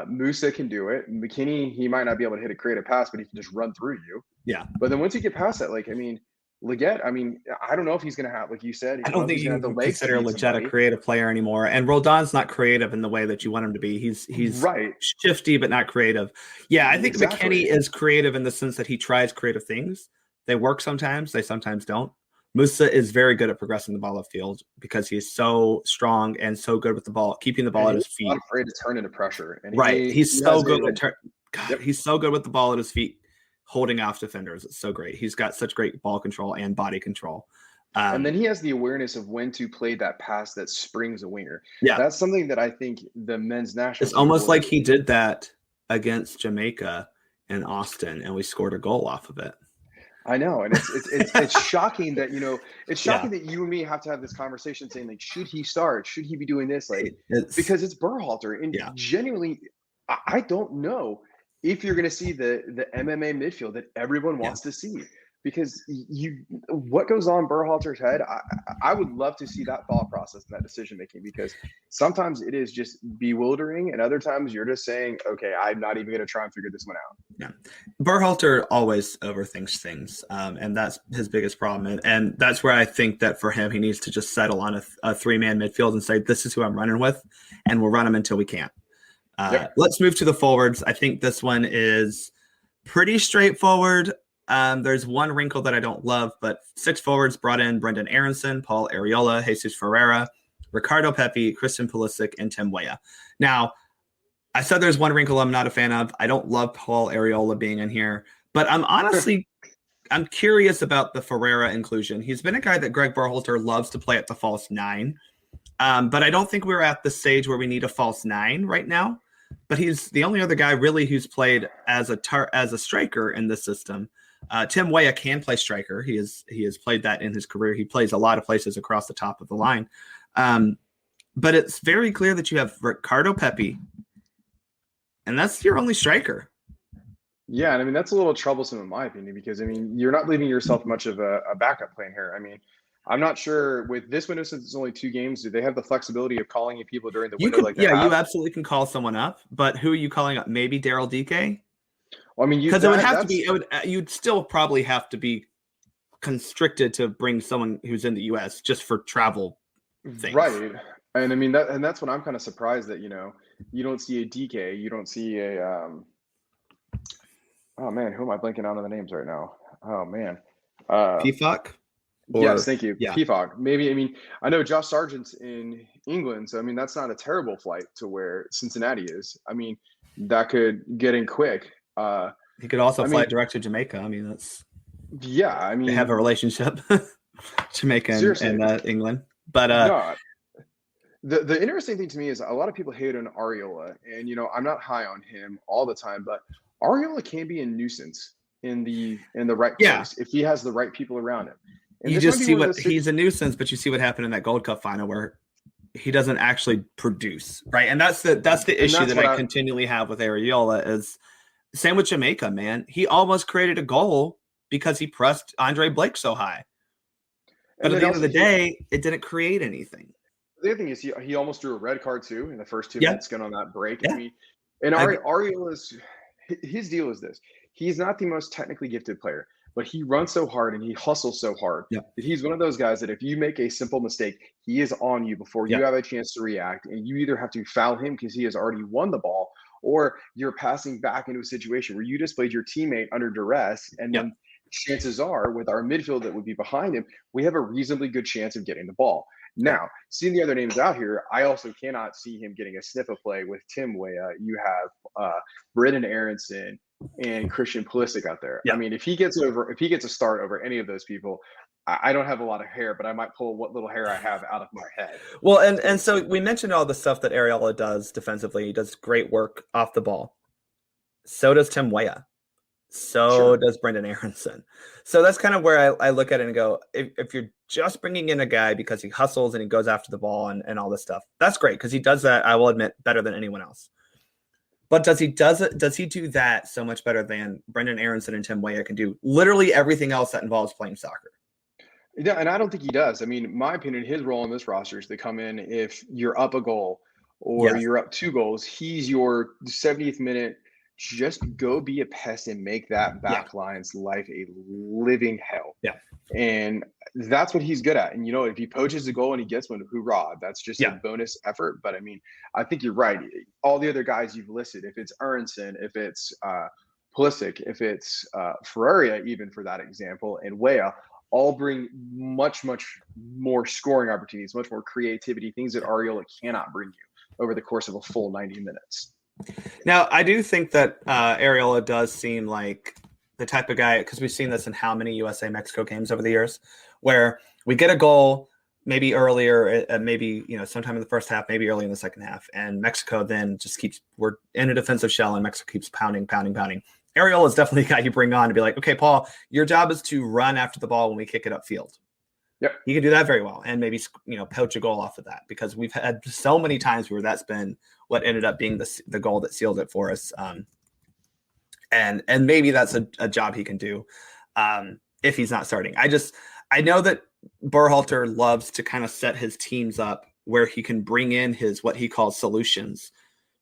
Musa can do it. McKenzie, he might not be able to hit a creative pass, but he can just run through you. Yeah. But then once you get past that, like, I mean, Leggett, I mean, I don't know if he's going to have, like you said, I don't think you can consider Leggett a creative player anymore. And Roldan's not creative in the way that you want him to be. He's right, shifty, but not creative. Yeah, I think exactly. McKenzie is creative in the sense that he tries creative things. They work sometimes. They sometimes don't. Musa is very good at progressing the ball upfield because he's so strong and so good with the ball, keeping the ball at his feet. Not afraid to turn into pressure. And right. He's so good at he's so good with the ball at his feet, holding off defenders. It's so great. He's got such great ball control and body control. And then he has the awareness of when to play that pass that springs a winger. Yeah. That's something that I think the men's national It's almost like he did that against Jamaica in Austin, and we scored a goal off of it. I know, and it's shocking that, you know, it's shocking that you and me have to have this conversation saying, like, should he start? Should he be doing this? Like, because it's Berhalter, and genuinely, I don't know if you're going to see the MMA midfield that everyone wants to see. Because what goes on Berhalter's head, I would love to see that thought process and that decision making, because sometimes it is just bewildering, and other times you're just saying, okay, I'm not even going to try and figure this one out. Yeah, Berhalter always overthinks things, and that's his biggest problem. And that's where I think that for him, he needs to just settle on a three-man midfield and say, this is who I'm running with, and we'll run him until we can't. Let's move to the forwards. I think this one is pretty straightforward. There's one wrinkle that I don't love, but 6 forwards brought in Brendan Aronson, Paul Arriola, Jesus Ferreira, Ricardo Pepi, Christian Pulisic, and Tim Weah. Now, I said there's one wrinkle I'm not a fan of. I don't love Paul Arriola being in here, but I'm curious about the Ferreira inclusion. He's been a guy that Greg Berhalter loves to play at the false 9, but I don't think we're at the stage where we need a false 9 right now. But he's the only other guy really who's played as a striker in this system. Tim Weah can play striker. He has played that in his career. He plays a lot of places across the top of the line. But it's very clear that you have Ricardo Pepi, and that's your only striker. Yeah, and I mean, that's a little troublesome in my opinion, because, I mean, you're not leaving yourself much of a backup plan here. I mean, I'm not sure with this window, since it's only 2 games, do they have the flexibility of calling in people during the window? You absolutely can call someone up, but who are you calling up? Maybe Daryl Dike? Well, I mean, because it would have to be. You'd still probably have to be constricted to bring someone who's in the U.S. just for travel things, right? And I mean that's what I'm kind of surprised that, you know, you don't see a DK, you don't see a oh man, who am I blanking out on the names right now? Oh man, Pifak. Yes, thank you. Yeah. Pifak. Maybe, I mean, I know Josh Sargent's in England, so I mean that's not a terrible flight to where Cincinnati is. I mean, that could get in quick. He could also fly direct to Jamaica. I mean, that's I mean, they have a relationship, Jamaica and England. But the interesting thing to me is a lot of people hate on Arriola, and, you know, I'm not high on him all the time, but Arriola can be a nuisance in the right place if he has the right people around him. And you just see he's a nuisance, but you see what happened in that Gold Cup final where he doesn't actually produce, right? And that's the issue that I continually have with Arriola is. Same with Jamaica, man. He almost created a goal because he pressed Andre Blake so high. But at the end of the day, it didn't create anything. The other thing is he almost drew a red card too in the first 2 minutes going on that break. Yeah. I mean, and Arriola's his deal is this. He's not the most technically gifted player, but he runs so hard and he hustles so hard that he's one of those guys that if you make a simple mistake, he is on you before you have a chance to react. And you either have to foul him because he has already won the ball, or you're passing back into a situation where you displayed your teammate under duress, and then chances are with our midfield that would be behind him, we have a reasonably good chance of getting the ball. Now, seeing the other names out here, I also cannot see him getting a sniff of play with Tim Weah. You have Brendan Aronson and Christian Pulisic out there. Yeah. I mean, if he gets a start over any of those people, I don't have a lot of hair, but I might pull what little hair I have out of my head. Well, and so we mentioned all the stuff that Areola does defensively. He does great work off the ball. So does Tim Weah. So does Brendan Aronson. So that's kind of where I look at it and go, if you're just bringing in a guy because he hustles and he goes after the ball and all this stuff, that's great because he does that, I will admit, better than anyone else. But does he do that so much better than Brendan Aronson and Tim Weah can do literally everything else that involves playing soccer? Yeah, and I don't think he does. I mean, my opinion, his role in this roster is to come in if you're up a goal or you're up 2 goals. He's your 70th minute. Just go be a pest and make that back line's life a living hell. Yeah. And that's what he's good at. And, if he poaches a goal and he gets one, hoorah, that's just a bonus effort. But, I mean, I think you're right. All the other guys you've listed, if it's Aronson, if it's Pulisic, if it's Ferreira, even for that example, and Weah, all bring much, much more scoring opportunities, much more creativity, things that Areola cannot bring you over the course of a full 90 minutes. Now, I do think that Areola does seem like the type of guy, because we've seen this in how many USA-Mexico games over the years, where we get a goal maybe earlier, maybe sometime in the first half, maybe early in the second half, and Mexico then just we're in a defensive shell, and Mexico keeps pounding. Areola is definitely a guy you bring on to be like, okay, Paul, your job is to run after the ball when we kick it upfield. Yep. He can do that very well, and maybe poach a goal off of that, because we've had so many times where that's been what ended up being the goal that sealed it for us. And maybe that's a job he can do if he's not starting. I know that Berhalter loves to kind of set his teams up where he can bring in what he calls solutions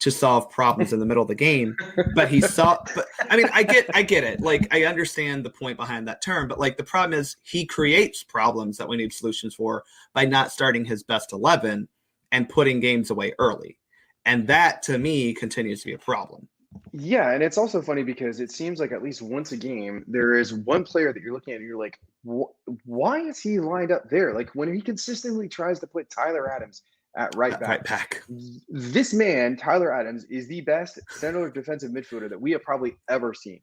to solve problems in the middle of the game. But I mean, I get it. Like, I understand the point behind that term, but like the problem is he creates problems that we need solutions for by not starting his best 11 and putting games away early. And that to me continues to be a problem. Yeah, and it's also funny because it seems like at least once a game, there is one player that you're looking at and you're like, why is he lined up there? Like when he consistently tries to put Tyler Adams at right back. This man, Tyler Adams, is the best center defensive midfielder that we have probably ever seen.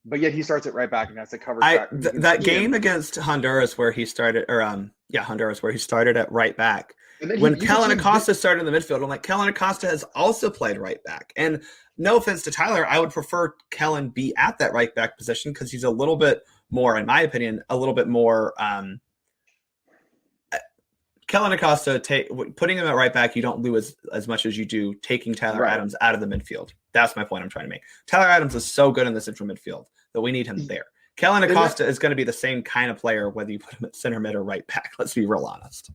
But yet he starts at right back and has to cover back. That game against Honduras where he started, Honduras where he started at right back. When Kellen Acosta started in the midfield, I'm like, Kellen Acosta has also played right back. And no offense to Tyler, I would prefer Kellen be at that right back position because he's a little bit more, in my opinion, Kellen Acosta, putting him at right back, you don't lose as much as you do taking Tyler Adams out of the midfield. That's my point I'm trying to make. Tyler Adams is so good in the central midfield that we need him there. Kellen Acosta is going to be the same kind of player whether you put him at center mid or right back. Let's be real honest.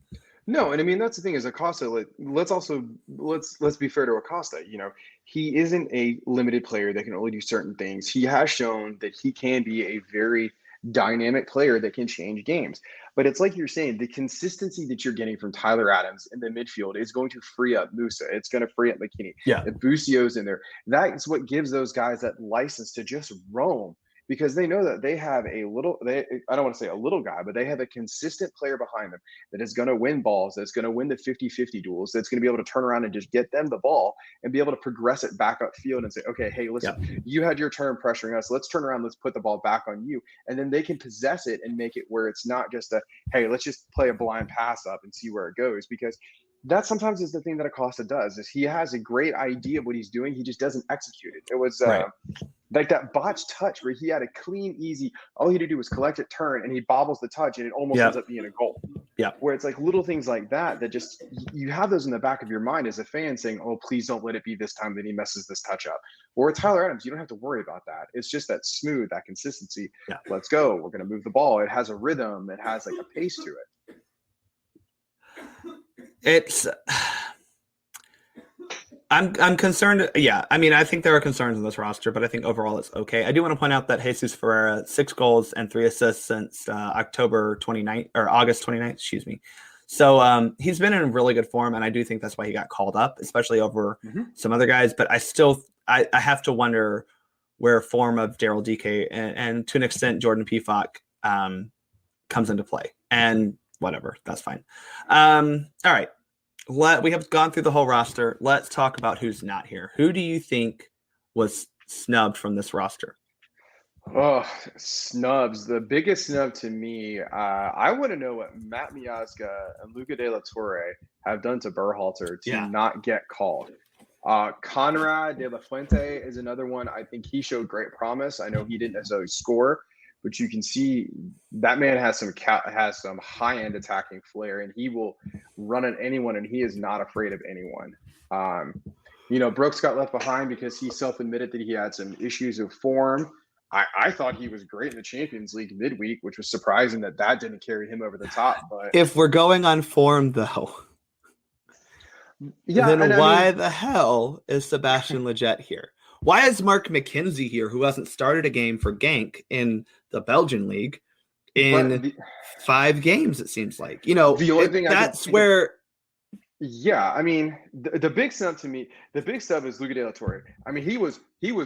No, and I mean that's the thing is Acosta. Let's be fair to Acosta. He isn't a limited player that can only do certain things. He has shown that he can be a very dynamic player that can change games. But it's like you're saying, the consistency that you're getting from Tyler Adams in the midfield is going to free up Musa. It's going to free up McKenzie. Yeah. If Buccio's in there, that's what gives those guys that license to just roam. Because they know that they have I don't want to say a little guy, but they have a consistent player behind them that is going to win balls, that's going to win the 50-50 duels, that's going to be able to turn around and just get them the ball and be able to progress it back upfield and say, okay, hey, listen, you had your turn pressuring us. Let's turn around. Let's put the ball back on you. And then they can possess it and make it where it's not just hey, let's just play a blind pass up and see where it goes. Because that sometimes is the thing that Acosta does is he has a great idea of what he's doing. He just doesn't execute it. It was like that botched touch where he had a clean, easy, all he had to do was collect it, turn, and he bobbles the touch and it almost ends up being a goal. Yeah. Where it's like little things like that just, you have those in the back of your mind as a fan saying, oh, please don't let it be this time that he messes this touch up. Or with Tyler Adams, you don't have to worry about that. It's just that smooth, that consistency. Yeah. Let's go. We're going to move the ball. It has a rhythm. It has like a pace to it. I'm concerned. Yeah, I mean, I think there are concerns in this roster, but I think overall it's okay. I do want to point out that Jesus Ferreira, 6 goals and 3 assists since August 29th, excuse me. So he's been in really good form, and I do think that's why he got called up, especially over some other guys. But I have to wonder where form of Daryl DK and to an extent Jordan Pefok comes into play. And whatever, that's fine. All right. We have gone through the whole roster. Let's talk about who's not here. Who do you think was snubbed from this roster? Oh, snubs. The biggest snub to me, I want to know what Matt Miazga and Luca De La Torre have done to Berhalter to not get called. Conrad De La Fuente is another one. I think he showed great promise. I know he didn't necessarily score, but you can see that man has some high-end attacking flair, and he will run at anyone, and he is not afraid of anyone. Brooks got left behind because he self-admitted that he had some issues of form. I thought he was great in the Champions League midweek, which was surprising that didn't carry him over the top. But if we're going on form, though, then why the hell is Sebastian Lletget here? Why is Mark Mckenzie here, who hasn't started a game for Genk in the Belgian league in 5 games? It seems like the only thing that's where. Yeah, I mean, the big snub to me, the big snub is Luca De La Torre. I mean, he was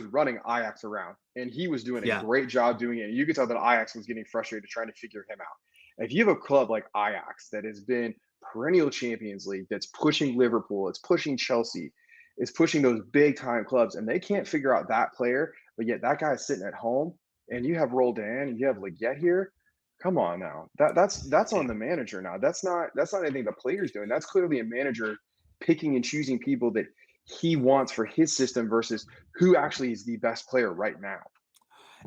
running Ajax around, and he was doing a great job doing it. And you could tell that Ajax was getting frustrated trying to figure him out. If you have a club like Ajax that has been perennial Champions League, that's pushing Liverpool, it's pushing Chelsea, it's pushing those big time clubs, and they can't figure out that player, but yet that guy's sitting at home, and you have Roldan and you have Lletget here. Come on now. That's on the manager now. That's not anything the player's doing. That's clearly a manager picking and choosing people that he wants for his system versus who actually is the best player right now.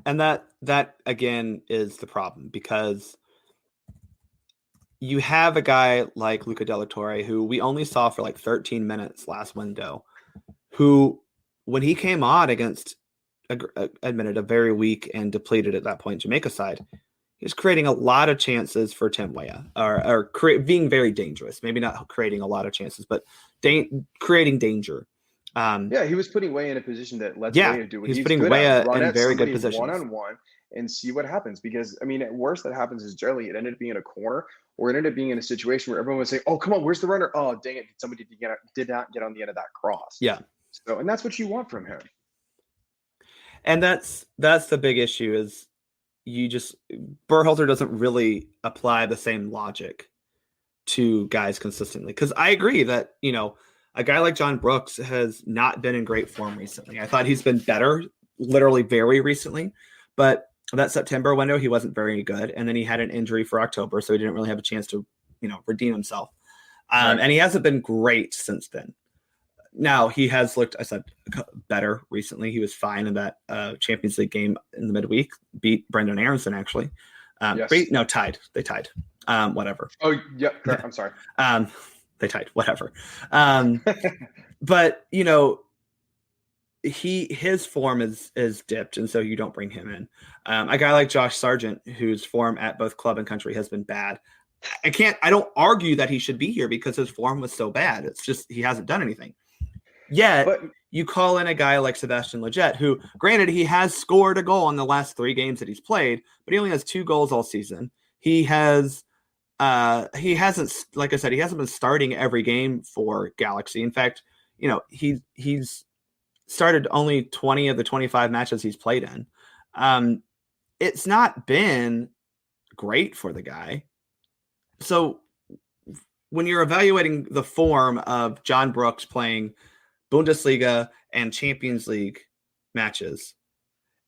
And that again is the problem, because you have a guy like Luca De La Torre, who we only saw for like 13 minutes last window, who when he came on against admitted a very weak and depleted at that point Jamaica side, he's creating a lot of chances for Tim Weah, or being very dangerous. Maybe not creating a lot of chances, but creating danger. He was putting Weah in a position that lets Weah do what he's putting good Weah at. Run in very good positions. One-on-one and see what happens. Because, I mean, at worst that happens is generally it ended up being a corner, or it ended up being in a situation where everyone was saying, oh, come on, where's the runner? Oh, dang it, somebody did not get on the end of that cross. Yeah. So, and that's what you want from him. And that's the big issue is Berhalter doesn't really apply the same logic to guys consistently. Because I agree that, a guy like John Brooks has not been in great form recently. I thought he's been better literally very recently, but that September window, he wasn't very good. And then he had an injury for October, so he didn't really have a chance to, redeem himself. And he hasn't been great since then. Now, he has looked, I said, better recently. He was fine in that Champions League game in the midweek. Beat Brendan Aronson, actually. Tied. They tied. Whatever. Oh, yeah. I'm sorry. They tied. Whatever. But, his form is dipped, and so you don't bring him in. A guy like Josh Sargent, whose form at both club and country has been bad. I don't argue that he should be here because his form was so bad. It's just he hasn't done anything. Yet, you call in a guy like Sebastian Lletget, who, granted, he has scored a goal in the last 3 games that he's played, but he only has 2 goals all season. He hasn't, like I said, he hasn't been starting every game for Galaxy. In fact, he's started only 20 of the 25 matches he's played in. It's not been great for the guy. So when you're evaluating the form of John Brooks playing Bundesliga and Champions League matches,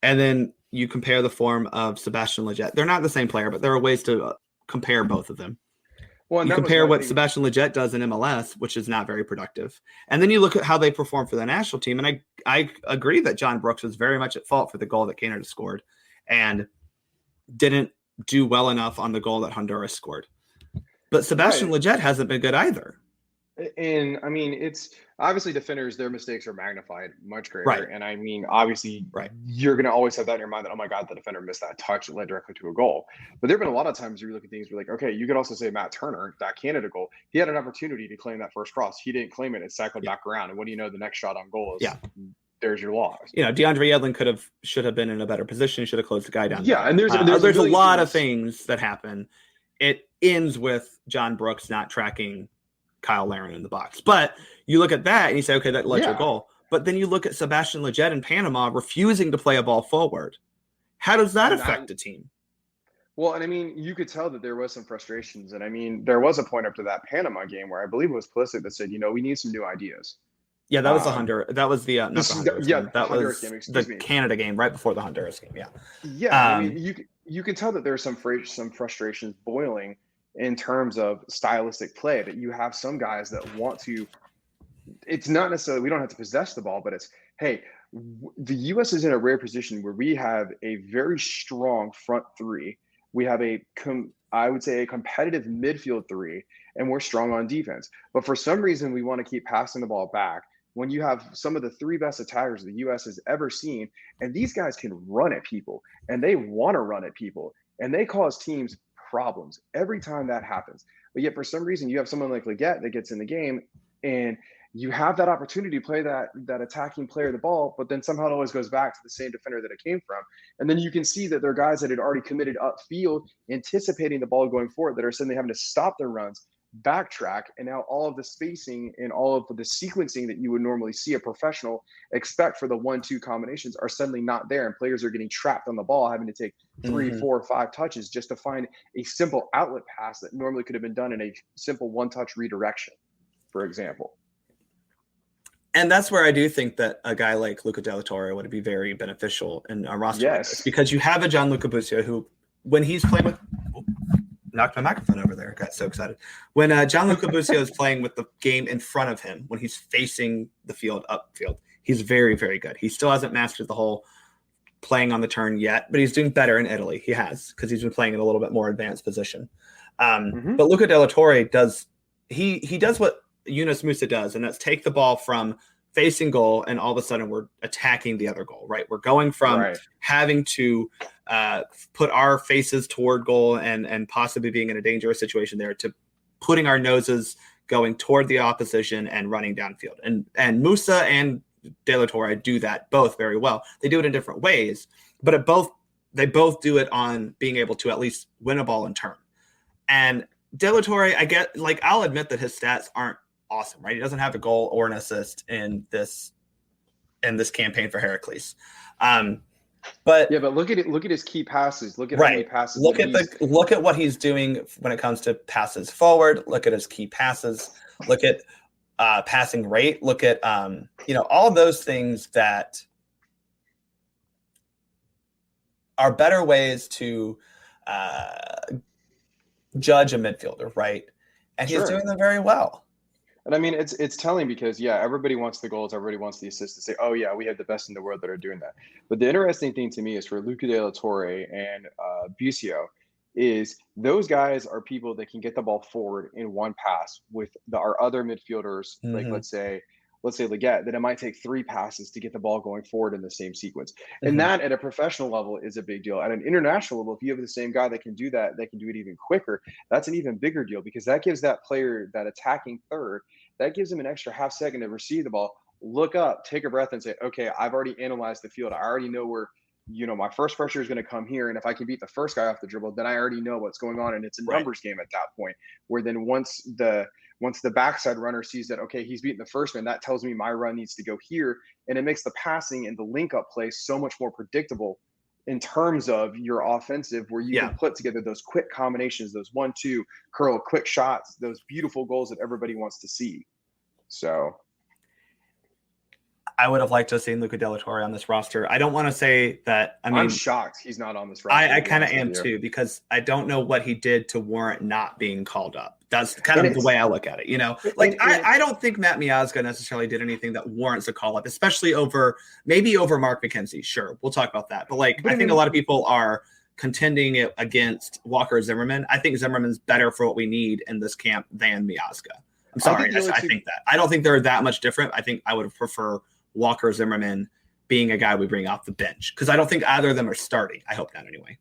and then you compare the form of Sebastian Lletget, they're not the same player, but there are ways to compare both of them. Well, you compare what Sebastian Lletget does in MLS, which is not very productive. And then you look at how they perform for the national team. And I agree that John Brooks was very much at fault for the goal that Canada scored and didn't do well enough on the goal that Honduras scored. But Sebastian Lletget hasn't been good either. And I mean, it's obviously defenders, their mistakes are magnified much greater. Right. And I mean, obviously, you're going to always have that in your mind that, oh my God, the defender missed that touch that led directly to a goal. But there have been a lot of times where you look at things where, like, okay, you could also say Matt Turner, that Canada goal, he had an opportunity to claim that first cross. He didn't claim it. It cycled back around. And what do you know? The next shot on goal is there's your loss. DeAndre Yedlin should have been in a better position. Should have closed the guy down. Yeah. And there's a lot of things that happen. It ends with John Brooks not tracking Kyle Larin in the box. But you look at that and you say, okay, that led to a goal. But then you look at Sebastian Lletget in Panama refusing to play a ball forward. How does that affect the team? Well, and I mean, you could tell that there was some frustrations. And I mean, there was a point up to that Panama game where I believe it was Pulisic that said, we need some new ideas. Yeah, that was the Honduras. That was the not the Honduras game. That Honduras was game, the Canada game right before the Honduras game. Yeah. Yeah, I mean, you can tell that there's some frustrations boiling in terms of stylistic play. That you have some guys that want to. It's not necessarily we don't have to possess the ball, but it's hey, the U.S. is in a rare position where we have a very strong front three. We have I would say a competitive midfield three, and we're strong on defense. But for some reason, we want to keep passing the ball back when you have some of the three best attackers the U.S. has ever seen, and these guys can run at people, and they want to run at people, and they cause teams problems every time that happens. But yet, for some reason, you have someone like Lletget that gets in the game, and you have that opportunity to play that attacking player the ball, but then somehow it always goes back to the same defender that it came from. And then you can see that there are guys that had already committed upfield, anticipating the ball going forward, that are suddenly having to stop their runs, backtrack, and now all of the spacing and all of the sequencing that you would normally see a professional expect for the 1-2 combinations are suddenly not there, and players are getting trapped on the ball, having to take 3, 4, 5 touches just to find a simple outlet pass that normally could have been done in a simple one-touch redirection, for example. And that's where I do think that a guy like Luca de la Torre would be very beneficial in a roster like this, because you have a Gianluca Busio who, when he's playing with knocked my microphone over there. I got so excited. When Gianluca Busio is playing with the game in front of him, when he's facing the field upfield, he's very, very good. He still hasn't mastered the whole playing on the turn yet, but he's doing better in Italy. He has, because he's been playing in a little bit more advanced position. But Luca de la Torre does he does what Yunus Musa does, and that's take the ball from facing goal, and all of a sudden we're attacking the other goal, right? We're going from having to put our faces toward goal and possibly being in a dangerous situation there, to putting our noses going toward the opposition and running downfield. And Musa and De La Torre do that both very well. They do it in different ways, but they both do it on being able to at least win a ball in turn. And De La Torre, I'll admit that his stats aren't awesome, right? He doesn't have a goal or an assist in this campaign for Heracles. But look at it. Look at his key passes. Look at how many passes. Look at what he's doing when it comes to passes forward. Look at his key passes. Look at passing rate. Look at all those things that are better ways to judge a midfielder, right? And he's doing them very well. And I mean, it's telling, because everybody wants the goals, everybody wants the assists, to say, oh yeah, we have the best in the world that are doing that. But the interesting thing to me is for Luca de la Torre and Busio, is those guys are people that can get the ball forward in one pass with our other midfielders, like let's say Lletget, that it might take 3 passes to get the ball going forward in the same sequence. And that at a professional level is a big deal. At an international level, if you have the same guy that can do that, that can do it even quicker, that's an even bigger deal, because that gives that player, that attacking third, that gives him an extra half second to receive the ball, look up, take a breath, and say, okay, I've already analyzed the field. I already know where, my first pressure is going to come here. And if I can beat the first guy off the dribble, then I already know what's going on. And it's a numbers game at that point, where then once the backside runner sees that, okay, he's beating the first man, that tells me my run needs to go here. And it makes the passing and the link up play so much more predictable in terms of your offensive, where you can put together those quick combinations, those 1-2 curl, quick shots, those beautiful goals that everybody wants to see. So I would have liked to have seen Luca de la Torre on this roster. I don't want to say that. I'm shocked he's not on this roster. I kind of am too, because I don't know what he did to warrant not being called up. That's kind of the way I look at it. I don't think Matt Miazga necessarily did anything that warrants a call up, especially over Mark Mckenzie. Sure, we'll talk about that. But I think a lot of people are contending it against Walker Zimmerman. I think Zimmerman's better for what we need in this camp than Miazga. I'm sorry, I think that. I don't think they're that much different. I think I would prefer Walker Zimmerman being a guy we bring off the bench, because I don't think either of them are starting. I hope not, anyway.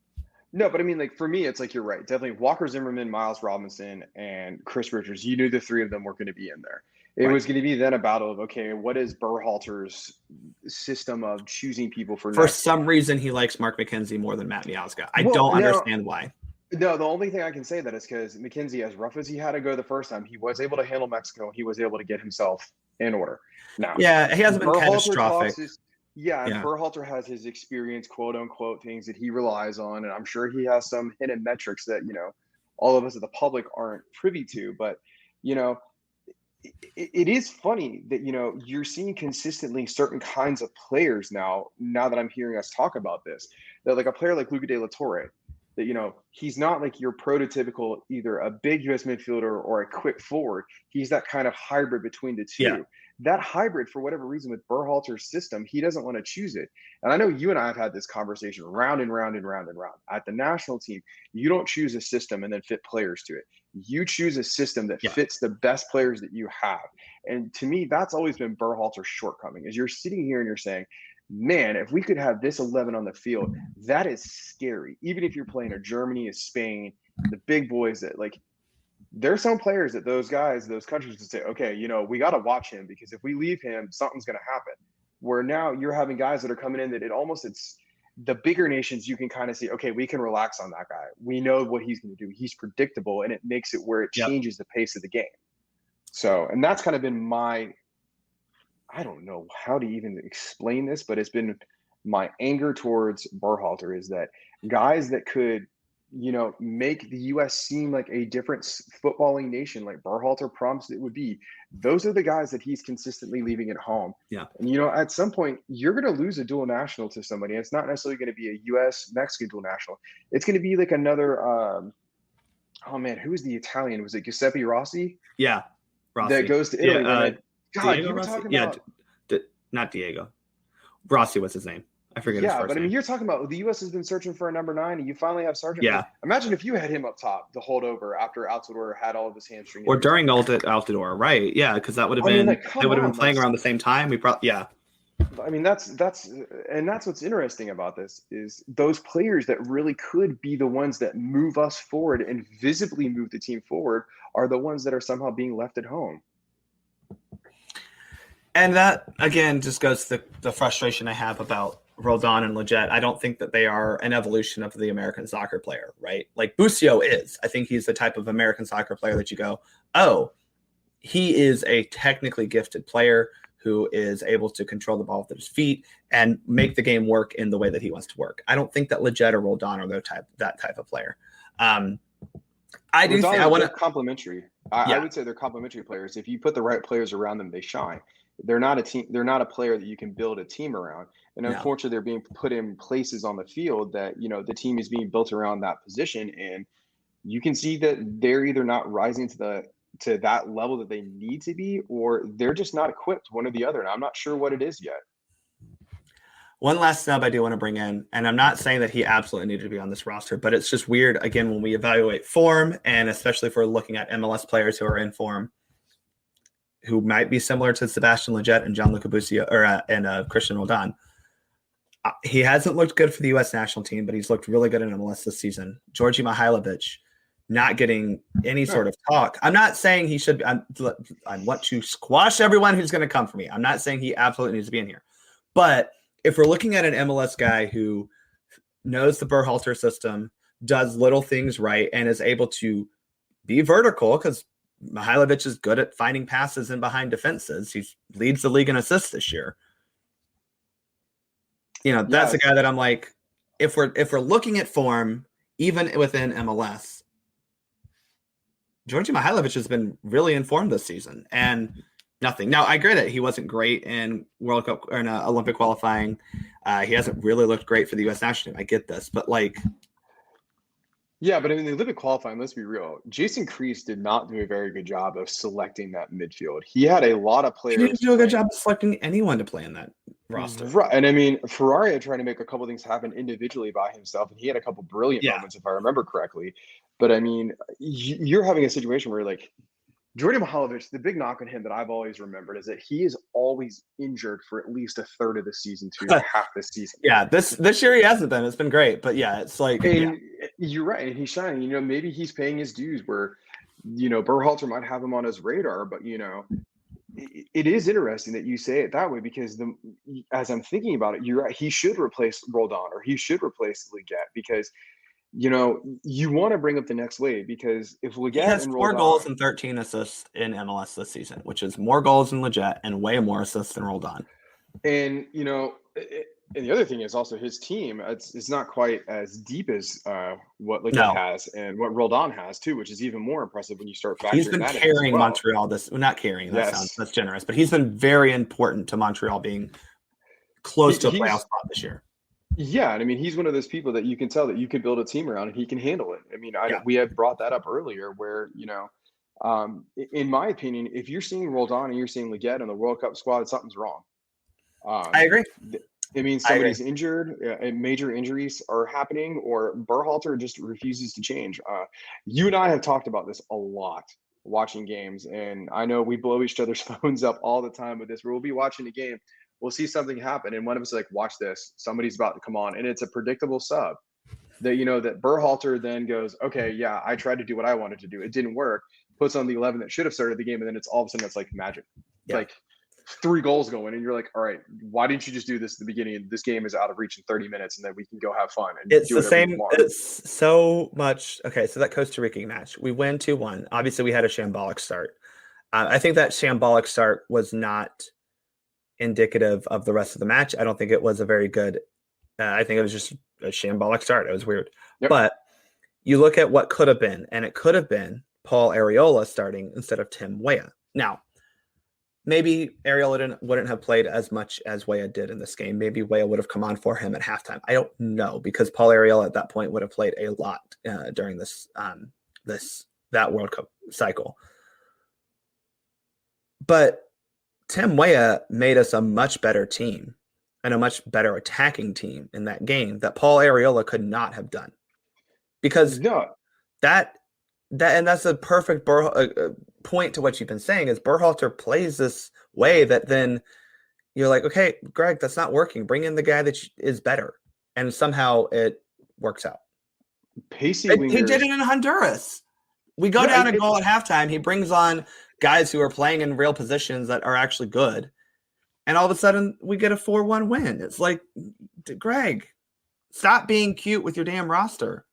No, but I mean, for me, it's you're right. Definitely Walker Zimmerman, Miles Robinson, and Chris Richards. You knew the 3 of them were going to be in there. It was going to be then a battle of, okay, what is Berhalter's system of choosing people for next? Some reason he likes Mark Mckenzie more than Matt Miazga. I don't understand why. No, the only thing I can say that is because Mckenzie, as rough as he had to go the first time, he was able to handle Mexico. He was able to get himself in order. Now, Yeah, he hasn't been catastrophic. And Berhalter has his experience, quote unquote, things that he relies on, and I'm sure he has some hidden metrics that all of us as the public aren't privy to. But it is funny that you're seeing consistently certain kinds of players now that I'm hearing us talk about this, that like a player like Luca De La Torre, that he's not like your prototypical either a big US midfielder or a quick forward. He's that kind of hybrid between the two. Yeah. That hybrid, for whatever reason, with Berhalter's system, he doesn't want to choose it. And I know you and I have had this conversation round and round and round and round. At the national team, you don't choose a system and then fit players to it. You choose a system that fits the best players that you have. And to me, that's always been Berhalter's shortcoming, is you're sitting here and you're saying, man, if we could have this 11 on the field, that is scary. Even if you're playing a Germany, a Spain, the big boys that there's some players that those countries would say, okay, we got to watch him, because if we leave him, something's going to happen. Where now you're having guys that are coming in that it's the bigger nations, you can kind of see, okay, we can relax on that guy. We know what he's going to do. He's predictable, and it makes it where it changes the pace of the game. So, and that's kind of been I don't know how to even explain this, but it's been my anger towards Berhalter, is that guys that could, make the U.S. seem like a different footballing nation, like Berhalter promised it would be. Those are the guys that he's consistently leaving at home. Yeah. And, at some point, you're going to lose a dual national to somebody. And it's not necessarily going to be a U.S.-Mexican dual national. It's going to be like another, who was the Italian? Was it Giuseppe Rossi? Yeah. Rossi. That goes to Italy. God, Diego you were Rossi? Talking about not Diego. Rossi was his name. I forget his first name. I mean, you're talking about the U.S. has been searching for a number 9, and you finally have Sargent. Yeah. Imagine if you had him up top, the holdover, after Altidore had all of his hamstring. Or during Altidore, right? Yeah, because that would have been they would have been playing around the same time. I mean, that's what's interesting about this, is those players that really could be the ones that move us forward and visibly move the team forward are the ones that are somehow being left at home. And that, again, just goes to the frustration I have about Roldan and Lletget. I don't think that they are an evolution of the American soccer player, right? Like Busio is. I think he's the type of American soccer player that you go, oh, he is a technically gifted player who is able to control the ball with his feet and make the game work in the way that he wants to work. I don't think that Lletget or Roldan are that type of player. I do think I want to complementary. I would say they're complementary players. If you put the right players around them, they shine. They're not a team. They're not a player that you can build a team around. And unfortunately, they're being put in places on the field that, the team is being built around that position. And you can see that they're either not rising to that level that they need to be, or they're just not equipped, one or the other. And I'm not sure what it is yet. One last snub I do want to bring in, and I'm not saying that he absolutely needed to be on this roster, but it's just weird, again, when we evaluate form, and especially if we're looking at MLS players who are in form, who might be similar to Sebastian Lletget and Gianluca Busio and Christian Roldan. He hasn't looked good for the U.S. national team, but he's looked really good in MLS this season. Georgi Mihailovic not getting any sort of talk. I'm not saying he should be. I want to squash everyone who's going to come for me. I'm not saying he absolutely needs to be in here. But if we're looking at an MLS guy who knows the Berhalter system, does little things right, and is able to be vertical, because Mihailovic is good at finding passes in behind defenses. He leads the league in assists this year. That's a guy that I'm like, if we're looking at form, even within MLS, Georgi Mihailovic has been really informed this season, and nothing. Now, I agree that he wasn't great in World Cup or in Olympic qualifying. He hasn't really looked great for the U.S. national team. I get this, but yeah, but I mean, the Olympic qualifying, let's be real. Jason Kreis did not do a very good job of selecting that midfield. He had a lot of players. He didn't do a good job of selecting anyone to play in that roster. Right. And I mean, Ferrari had tried to make a couple things happen individually by himself, and he had a couple brilliant moments, if I remember correctly. But I mean, you're having a situation where, like, Georgi Mihailovic, the big knock on him that I've always remembered is that he is always injured for at least a third of the season to half the season. Yeah, this year he hasn't been. It's been great, but it's like, you're right, and he's shining. Maybe he's paying his dues. Where, Berhalter might have him on his radar, but it is interesting that you say it that way, because as I'm thinking about it, you're right. He should replace Roldan, or he should replace Lletget, because you want to bring up the next wave, because if He Leggett has and 4 goals Roldan, and 13 assists in MLS this season, which is more goals than Leggett and way more assists than Roldan. and and the other thing is also his team. It's not quite as deep as what Leggett has and what Roldan has too, which is even more impressive when you start factoring He's been that in as carrying well. Montreal not carrying, Yes. that's generous, but he's been very important to Montreal being close to a playoff spot this year. Yeah, and I mean, he's one of those people that you can tell that you can build a team around and he can handle it. I mean, we had brought that up earlier where, in my opinion, if you're seeing Roldan and you're seeing Leggett on the World Cup squad, something's wrong. I agree. It means somebody's injured, and major injuries are happening, or Berhalter just refuses to change. You and I have talked about this a lot watching games, and I know we blow each other's phones up all the time with this. Where we'll be watching a game, we'll see something happen, and one of us is like, "Watch this! Somebody's about to come on," and it's a predictable sub. That Berhalter then goes, "Okay, yeah, I tried to do what I wanted to do. It didn't work." Puts on the 11 that should have started the game, and then it's all of a sudden it's like magic. Yeah. Like 3 goals going, and you're like, all right, why didn't you just do this at the beginning? This game is out of reach in 30 minutes, and then we can go have fun. And it's do the same. You want. It's so much. Okay, so that Costa Rica match, we win 2-1. Obviously, we had a shambolic start. I think that shambolic start was not indicative of the rest of the match. I don't think it was a very good. I think it was just a shambolic start. It was weird. Yep. But you look at what could have been, and it could have been Paul Arriola starting instead of Tim Weah. Now, maybe Arriola wouldn't have played as much as Weah did in this game. Maybe Weah would have come on for him at halftime. I don't know, because Paul Arriola at that point would have played a lot during that World Cup cycle. But Tim Weah made us a much better team and a much better attacking team in that game that Paul Arriola could not have done. Because that's a perfect point to what you've been saying is Berhalter plays this way that then you're like, okay, Greg, that's not working. Bring in the guy that is better. And somehow it works out. Pacey wingers. He did it in Honduras. We go down a goal at halftime. He brings on guys who are playing in real positions that are actually good. And all of a sudden we get a 4-1 win. It's like, Greg, stop being cute with your damn roster.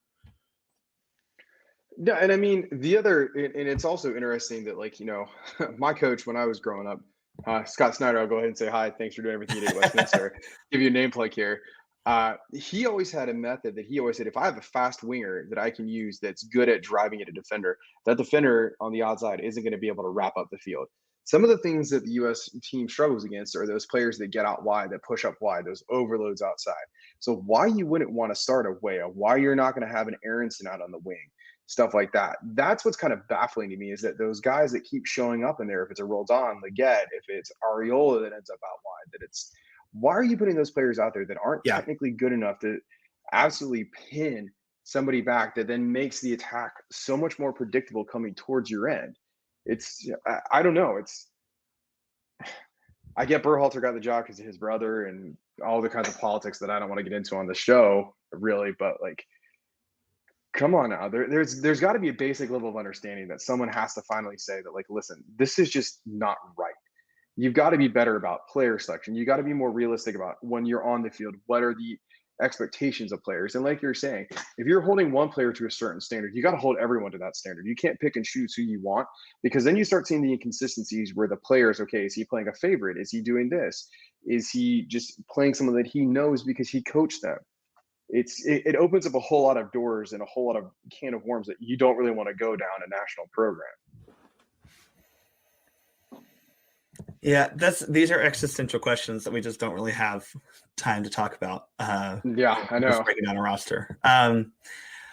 Yeah, and I mean and it's also interesting that my coach when I was growing up, Scott Snyder, I'll go ahead and say hi. Thanks for doing everything you did at Westminster. Give you a name plug here. He always had a method that he always said, if I have a fast winger that I can use that's good at driving at a defender, that defender on the outside isn't going to be able to wrap up the field. Some of the things that the U.S. team struggles against are those players that get out wide, that push up wide, those overloads outside. So why you wouldn't want to start a Weah, why you're not going to have an Aronson out on the wing, stuff like that. That's what's kind of baffling to me, is that those guys that keep showing up in there, if it's a Roldan, Leggett, if it's Arriola that ends up out wide, that it's, why are you putting those players out there that aren't technically good enough to absolutely pin somebody back that then makes the attack so much more predictable coming towards your end? I don't know. I get Berhalter got the job because of his brother and all the kinds of politics that I don't want to get into on the show, really, but come on now. There's got to be a basic level of understanding that someone has to finally say that, listen, this is just not right. You've got to be better about player selection. You got to be more realistic about when you're on the field, what are the expectations of players. And like you're saying, if you're holding one player to a certain standard, you got to hold everyone to that standard. You can't pick and choose who you want, because then you start seeing the inconsistencies where the player is, okay, is he playing a favorite? Is he doing this? Is he just playing someone that he knows because he coached them? It opens up a whole lot of doors and a whole lot of can of worms that you don't really want to go down a national program. Yeah, these are existential questions that we just don't really have time to talk about. Yeah, I know. Breaking down a roster.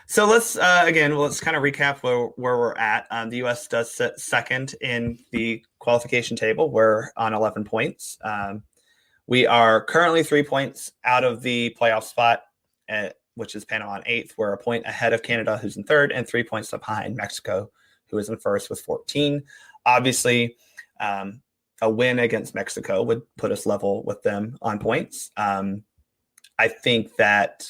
So let's kind of recap where we're at. The U.S. does sit second in the qualification table. We're on 11 points. We are currently 3 points out of the playoff spot, which is Panama in 8th. We're a point ahead of Canada, who's in 3rd, and 3 points behind Mexico, who is in 1st with 14. Obviously, a win against Mexico would put us level with them on points. I think that,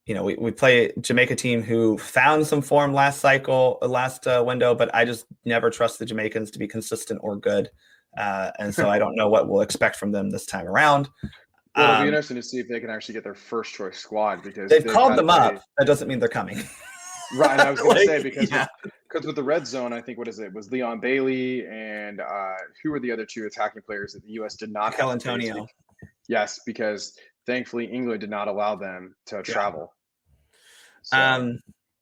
we play a Jamaica team who found some form last window, but I just never trust the Jamaicans to be consistent or good. And so I don't know what we'll expect from them this time around. Well, it'll be interesting to see if they can actually get their first choice squad because they've called them play... up. That doesn't mean they're coming. Right. And I was going to say, because with the red zone, I think, what is it? Was Leon Bailey and who were the other two attacking players that the U.S. did not have? Antonio. Yes, because thankfully England did not allow them to travel. So.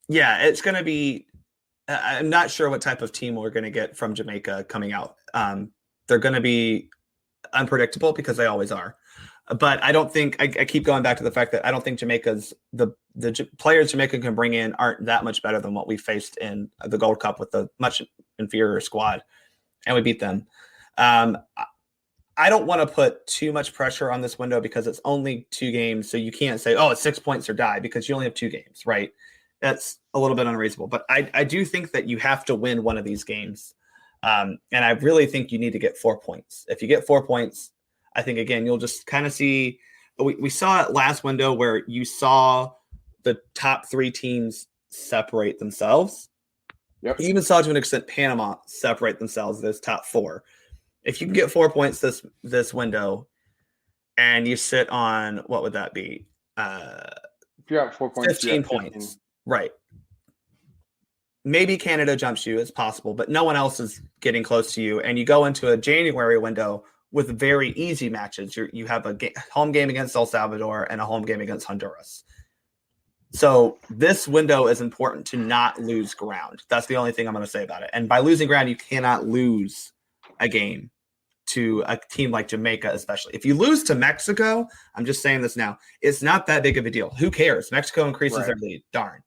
It's going to be. I'm not sure what type of team we're going to get from Jamaica coming out. They're going to be unpredictable because they always are. But I don't think I keep going back to the fact that I don't think Jamaica's the players Jamaica can bring in aren't that much better than what we faced in the Gold Cup with a much inferior squad, and we beat them. I don't want to put too much pressure on this window because it's only 2 games, so you can't say, oh, it's 6 points or die because you only have 2 games, right? That's a little bit unreasonable. But I do think that you have to win one of these games, and I really think you need to get 4 points. If you get 4 points, I think, again, you'll just kind of see we saw it last window where you saw the top 3 teams separate themselves. Yep. You even saw to an extent Panama separate themselves as top 4. If you can get 4 points this window and you sit on, what would that be? If you're at 4 points, 15 points. Right. Maybe Canada jumps you. It's possible, but no one else is getting close to you. And you go into a January window with very easy matches. You have a home game against El Salvador and a home game against Honduras. So this window is important to not lose ground. That's the only thing I'm going to say about it. And by losing ground, you cannot lose a game to a team like Jamaica, especially. If you lose to Mexico, I'm just saying this now, it's not that big of a deal. Who cares? Mexico increases their lead. Darn.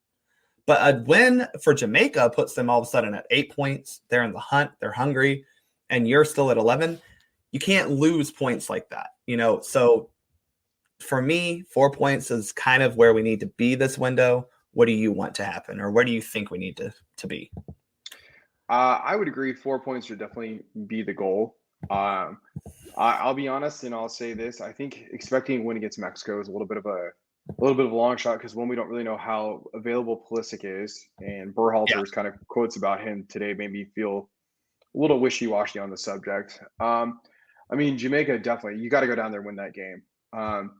But a win for Jamaica puts them all of a sudden at 8 points. They're in the hunt. They're hungry. And you're still at 11. You can't lose points like that, So for me, 4 points is kind of where we need to be this window. What do you want to happen, or where do you think we need to be? I would agree. 4 points should definitely be the goal. I'll be honest, and I'll say this: I think expecting a win against Mexico is a little bit of a long shot because one, we don't really know how available Pulisic is, and Berhalter's kind of quotes about him today made me feel a little wishy-washy on the subject. I mean, Jamaica definitely, you got to go down there and win that game. And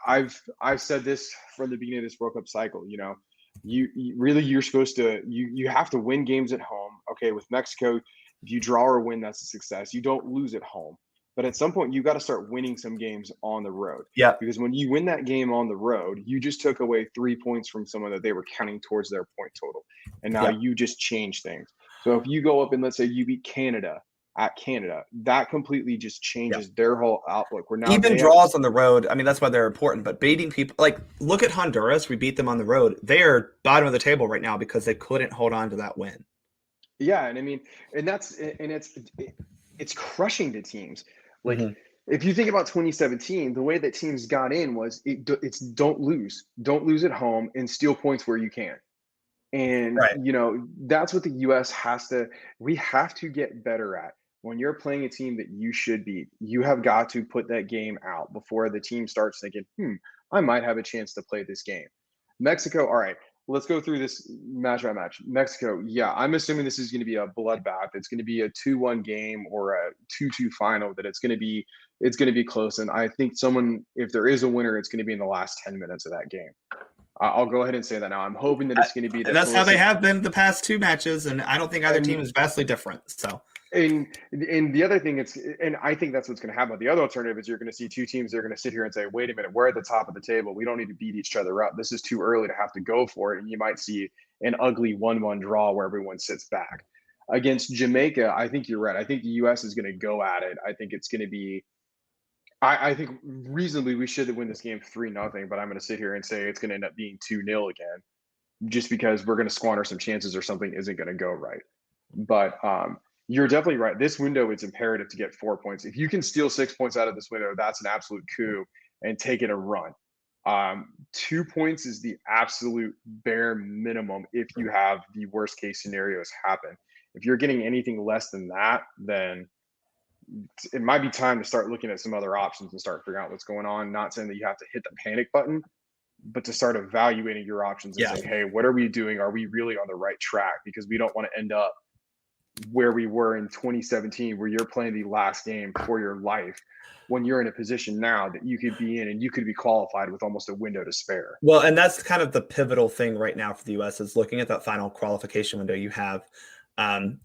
I've said this from the beginning of this World Cup cycle. You're supposed to you have to win games at home. Okay, with Mexico, if you draw or win, that's a success. You don't lose at home. But at some point, you got to start winning some games on the road. Yeah. Because when you win that game on the road, you just took away 3 points from someone that they were counting towards their point total. And now you just change things. So if you go up and let's say you beat Canada at Canada, that completely just changes their whole outlook. We're now even draws on the road. I mean, that's why they're important. But beating people, like look at Honduras. We beat them on the road. They are bottom of the table right now because they couldn't hold on to that win. Yeah, and I mean, it's crushing to teams. Like if you think about 2017, the way that teams got in was it's don't lose at home and steal points where you can. And that's what the U.S. we have to get better at. When you're playing a team that you should beat, you have got to put that game out before the team starts thinking, I might have a chance to play this game. Mexico, all right, let's go through this match by match. Mexico, I'm assuming this is going to be a bloodbath. It's going to be a 2-1 game or a 2-2 final, that it's going to be close. And I think if there is a winner, it's going to be in the last 10 minutes of that game. I'll go ahead and say that now. I'm hoping that it's going to be that. That's how they have been the past 2 matches, and I don't think either team is vastly different. So, and the other thing and I think that's what's going to happen. The other alternative is you're going to see 2 teams that are going to sit here and say, "Wait a minute, we're at the top of the table. We don't need to beat each other up. This is too early to have to go for it." And you might see an ugly 1-1 draw where everyone sits back. Against Jamaica, I think you're right. I think the U.S. is going to go at it. I think it's going to be. I think reasonably we should win this game 3-0, but I'm going to sit here and say it's going to end up being 2-0 again, just because we're going to squander some chances or something isn't going to go right. But you're definitely right. This window, it's imperative to get 4 points. If you can steal 6 points out of this window, that's an absolute coup and take it a run. 2 points is the absolute bare minimum if you have the worst case scenarios happen. If you're getting anything less than that, then it might be time to start looking at some other options and start figuring out what's going on. Not saying that you have to hit the panic button, but to start evaluating your options and saying, hey, what are we doing? Are we really on the right track? Because we don't want to end up where we were in 2017, where you're playing the last game for your life, when you're in a position now that you could be in and you could be qualified with almost a window to spare. Well, and that's kind of the pivotal thing right now for the U.S. is looking at that final qualification window. You have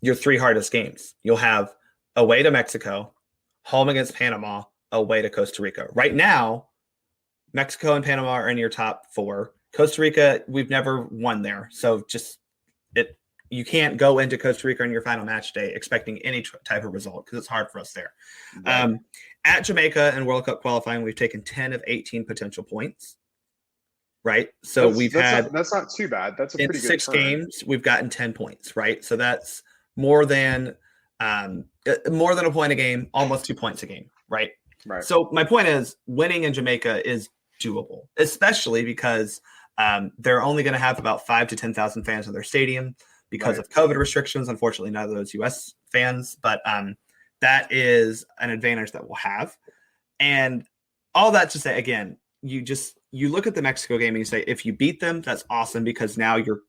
your 3 hardest games. You'll have away to Mexico, home against Panama, away to Costa Rica. Right now, Mexico and Panama are in your top 4. Costa Rica, we've never won there. So you can't go into Costa Rica in your final match day expecting any type of result because it's hard for us there. Right. At Jamaica and World Cup qualifying, we've taken 10 of 18 potential points. Right. So that's not too bad. That's a pretty good 6 games, we've gotten 10 points. Right. So that's more than a point a game, almost 2 points a game. Right. Right. So my point is winning in Jamaica is doable, especially because they're only going to have about 5,000 to 10,000 fans in their stadium because of COVID restrictions. Unfortunately, none of those U.S. fans, but that is an advantage that we'll have. And all that to say, again, you look at the Mexico game and you say, if you beat them, that's awesome because now you're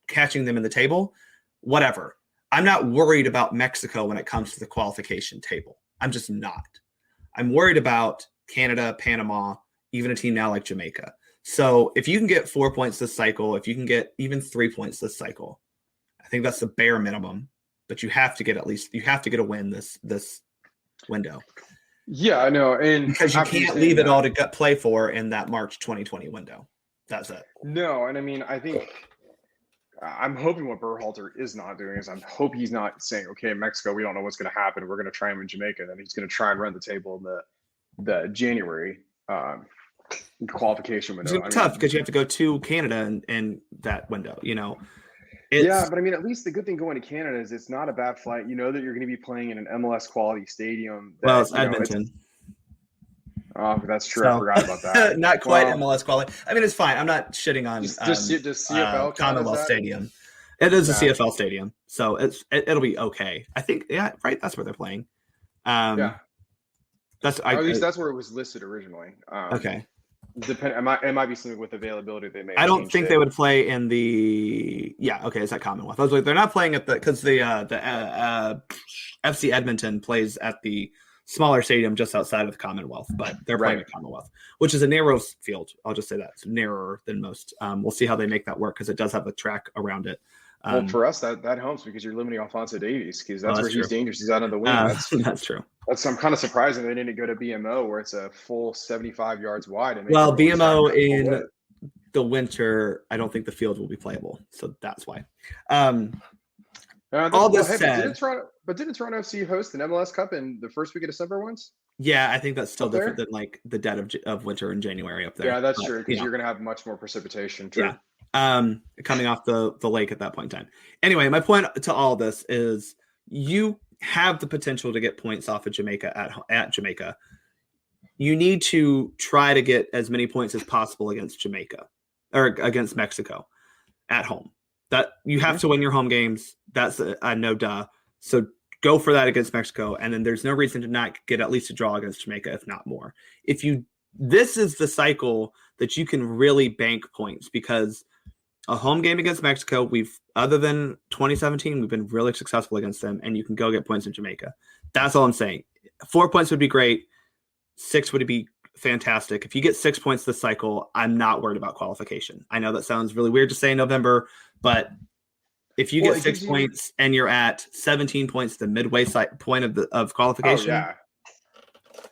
catching them in the table, whatever. I'm not worried about Mexico when it comes to the qualification table. I'm just not. I'm worried about Canada, Panama, even a team now like Jamaica. So if you can get 4 points this cycle, if you can get even 3 points this cycle, I think that's the bare minimum. But you have to get a win this window. Yeah, I know. And because you can't leave it all to play for in that March 2020 window. That's it. No, and I mean, I think I'm hoping what Berhalter is not doing is he's not saying, okay, Mexico, we don't know what's going to happen. We're going to try him in Jamaica. Then he's going to try and run the table in the January qualification window. It's tough because you have to go to Canada in that window, Yeah, but I mean, at least the good thing going to Canada is it's not a bad flight. You know that you're going to be playing in an MLS quality stadium. It's Edmonton. That's true. I forgot about that. Not quite MLS quality. I mean, it's fine. I'm not shitting on just CFL Commonwealth Stadium. It is a CFL stadium, so it'll be okay. I think, right. That's where they're playing. At least that's where it was listed originally. Okay. It might be something with availability they may. I don't think they would play in the. Yeah, okay, it's at Commonwealth. I was like, they're not playing at because the FC Edmonton plays at the smaller stadium just outside of the Commonwealth, but they're playing at Commonwealth, which is a narrow field. I'll just say that it's narrower than most. We'll see how they make that work because it does have a track around it. Well, for us, that helps because you're limiting Alphonso Davies because that's where he's dangerous. He's out on the wing. That's true. I'm kind of surprised they didn't go to BMO where it's a full 75 yards wide. BMO in the winter, I don't think the field will be playable, so that's why. All this said, didn't Toronto FC host an MLS Cup in the first week of December once? Yeah, I think that's still different than like the dead of winter in January up there. Yeah, that's true because you're going to have much more precipitation. True. Yeah. Coming off the lake at that point in time. Anyway, my point to all this is you have the potential to get points off of Jamaica at Jamaica. You need to try to get as many points as possible against Jamaica or against Mexico at home. That you have to win your home games. That's a no duh. So go for that against Mexico, and then there's no reason to not get at least a draw against Jamaica, if not more. This is the cycle that you can really bank points because a home game against Mexico, other than 2017, we've been really successful against them, and you can go get points in Jamaica. That's all I'm saying. 4 points would be great. 6 would be fantastic. If you get 6 points this cycle, I'm not worried about qualification. I know that sounds really weird to say in November, but if you get 6 points and you're at 17 points, the midway point of qualification,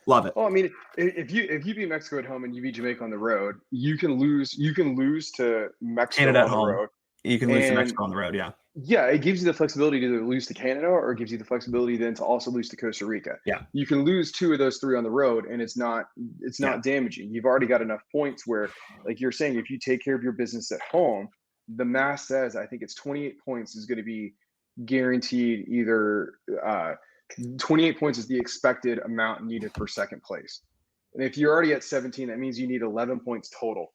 love it. Well, I mean, if you beat Mexico at home and you beat Jamaica on the road, you can lose to Mexico Canada on at home. The road. You can lose to Mexico on the road, yeah. Yeah, it gives you the flexibility to either lose to Canada or it gives you the flexibility then to also lose to Costa Rica. Yeah. You can lose 2 of those 3 on the road and it's not damaging. You've already got enough points where, like you're saying, if you take care of your business at home, the math says I think it's 28 points is going to be guaranteed. Either 28 points is the expected amount needed for second place. And if you're already at 17, that means you need 11 points total.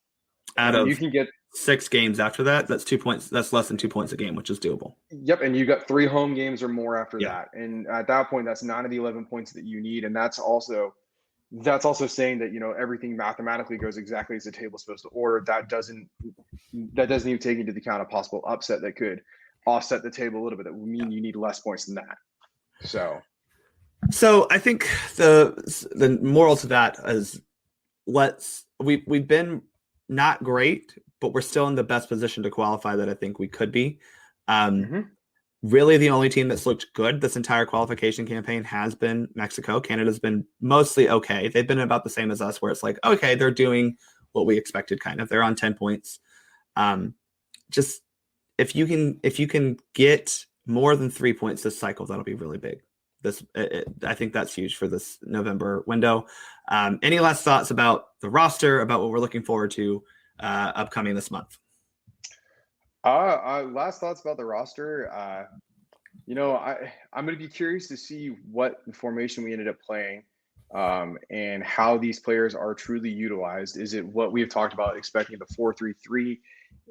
You can get 6 games after that. That's 2 points. That's less than 2 points a game, which is doable. Yep. And you got 3 home games or more after that. And at that point, that's 9 of the 11 points that you need. And that's also saying that, everything mathematically goes exactly as the table's supposed to order. That doesn't even take into account a possible upset that could offset the table a little bit. That would mean you need less points than that. So I think the moral to that is we've been not great, but we're still in the best position to qualify that I think we could be. Really, the only team that's looked good this entire qualification campaign has been Mexico. Canada's been mostly okay. They've been about the same as us, where it's like, okay, they're doing what we expected, kind of. They're on 10 points. Just if you can get more than 3 points this cycle, that'll be really big. I think that's huge for this November window. Any last thoughts about the roster, about what we're looking forward to upcoming this month? Last thoughts about the roster. I'm going to be curious to see what formation we ended up playing, and how these players are truly utilized. Is it what we have talked about, expecting the 4-3-3,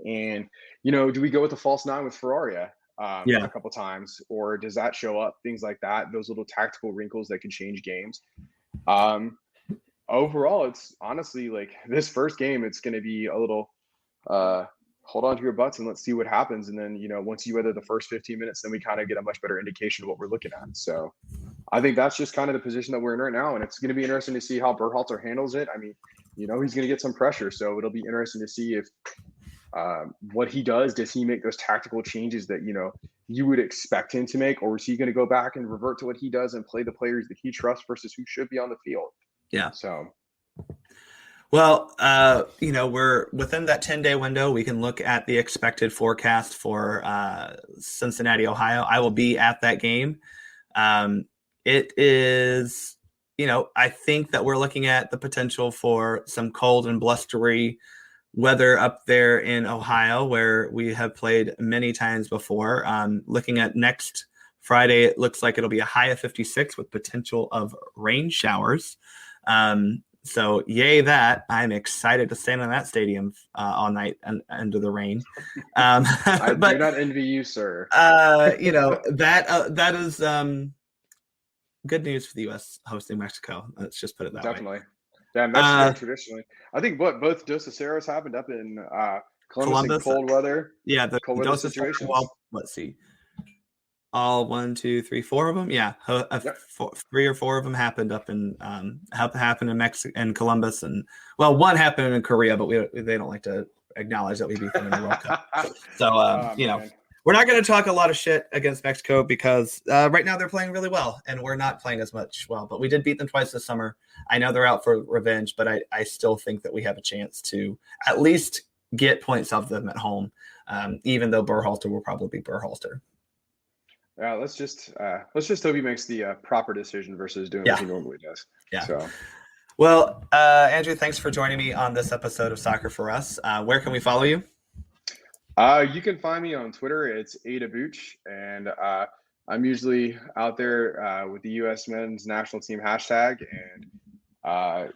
and do we go with the false nine with Ferraria a couple times, or does that show up? Things like that, those little tactical wrinkles that can change games. Overall, it's honestly like this first game, it's going to be a little hold on to your butts and let's see what happens. And then, once you weather the first 15 minutes, then we kind of get a much better indication of what we're looking at. So I think that's just kind of the position that we're in right now. And it's going to be interesting to see how Berhalter handles it. I mean, he's going to get some pressure. So it'll be interesting to see if what he does he make those tactical changes that, you would expect him to make, or is he going to go back and revert to what he does and play the players that he trusts versus who should be on the field? Yeah. So. Well, we're within that 10-day window. We can look at the expected forecast for Cincinnati, Ohio. I will be at that game. It is, I think that we're looking at the potential for some cold and blustery weather up there in Ohio, where we have played many times before. Looking at next Friday, it looks like it'll be a high of 56 with potential of rain showers. So yay that. I'm excited to stand in that stadium all night and under the rain. I do not envy you, sir. That is good news for the U.S. hosting Mexico. Let's just put it that Definitely. Yeah, Mexico traditionally. I think both Dos Aceros happened up in Columbus in cold weather. Yeah, the cold weather situations. Well, let's see. All 1, 2, 3, 4 of them. Yeah, 3 or 4 of them happened up in happened in Mexico and Columbus, and one happened in Korea, but they don't like to acknowledge that we beat them in the World Cup. So we're not going to talk a lot of shit against Mexico because right now they're playing really well, and we're not playing as much well. But we did beat them twice this summer. I know they're out for revenge, but I still think that we have a chance to at least get points off them at home, even though Berhalter will probably be Berhalter. Yeah, let's just hope he makes the proper decision versus doing what he normally does. Yeah. So, well, Andrew, thanks for joining me on this episode of Soccer for Us. Where can we follow you? You can find me on Twitter. It's adabuch, and I'm usually out there with the U.S. men's national team hashtag. And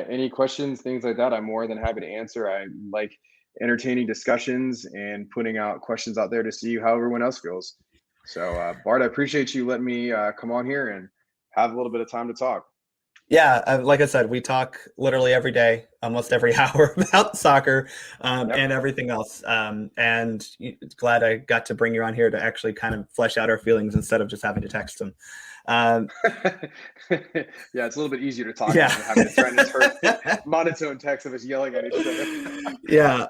any questions, things like that, I'm more than happy to answer. I like entertaining discussions and putting out questions out there to see how everyone else feels. So, Bart, I appreciate you letting me come on here and have a little bit of time to talk. Yeah, like I said, we talk literally every day, almost every hour about soccer and everything else. And glad I got to bring you on here to actually kind of flesh out our feelings instead of just having to text them. Yeah, it's a little bit easier to talk than having to try to turn monotone text of us yelling at each other. Yeah.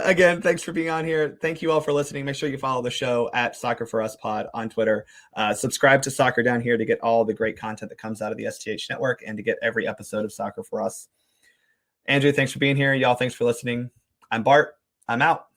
Again, thanks for being on here. Thank you all for listening. Make sure you follow the show at Soccer for Us Pod on Twitter. Subscribe to Soccer Down Here to get all the great content that comes out of the STH network and to get every episode of Soccer for Us. Andrew, thanks for being here. Y'all, thanks for listening. I'm Bart. I'm out.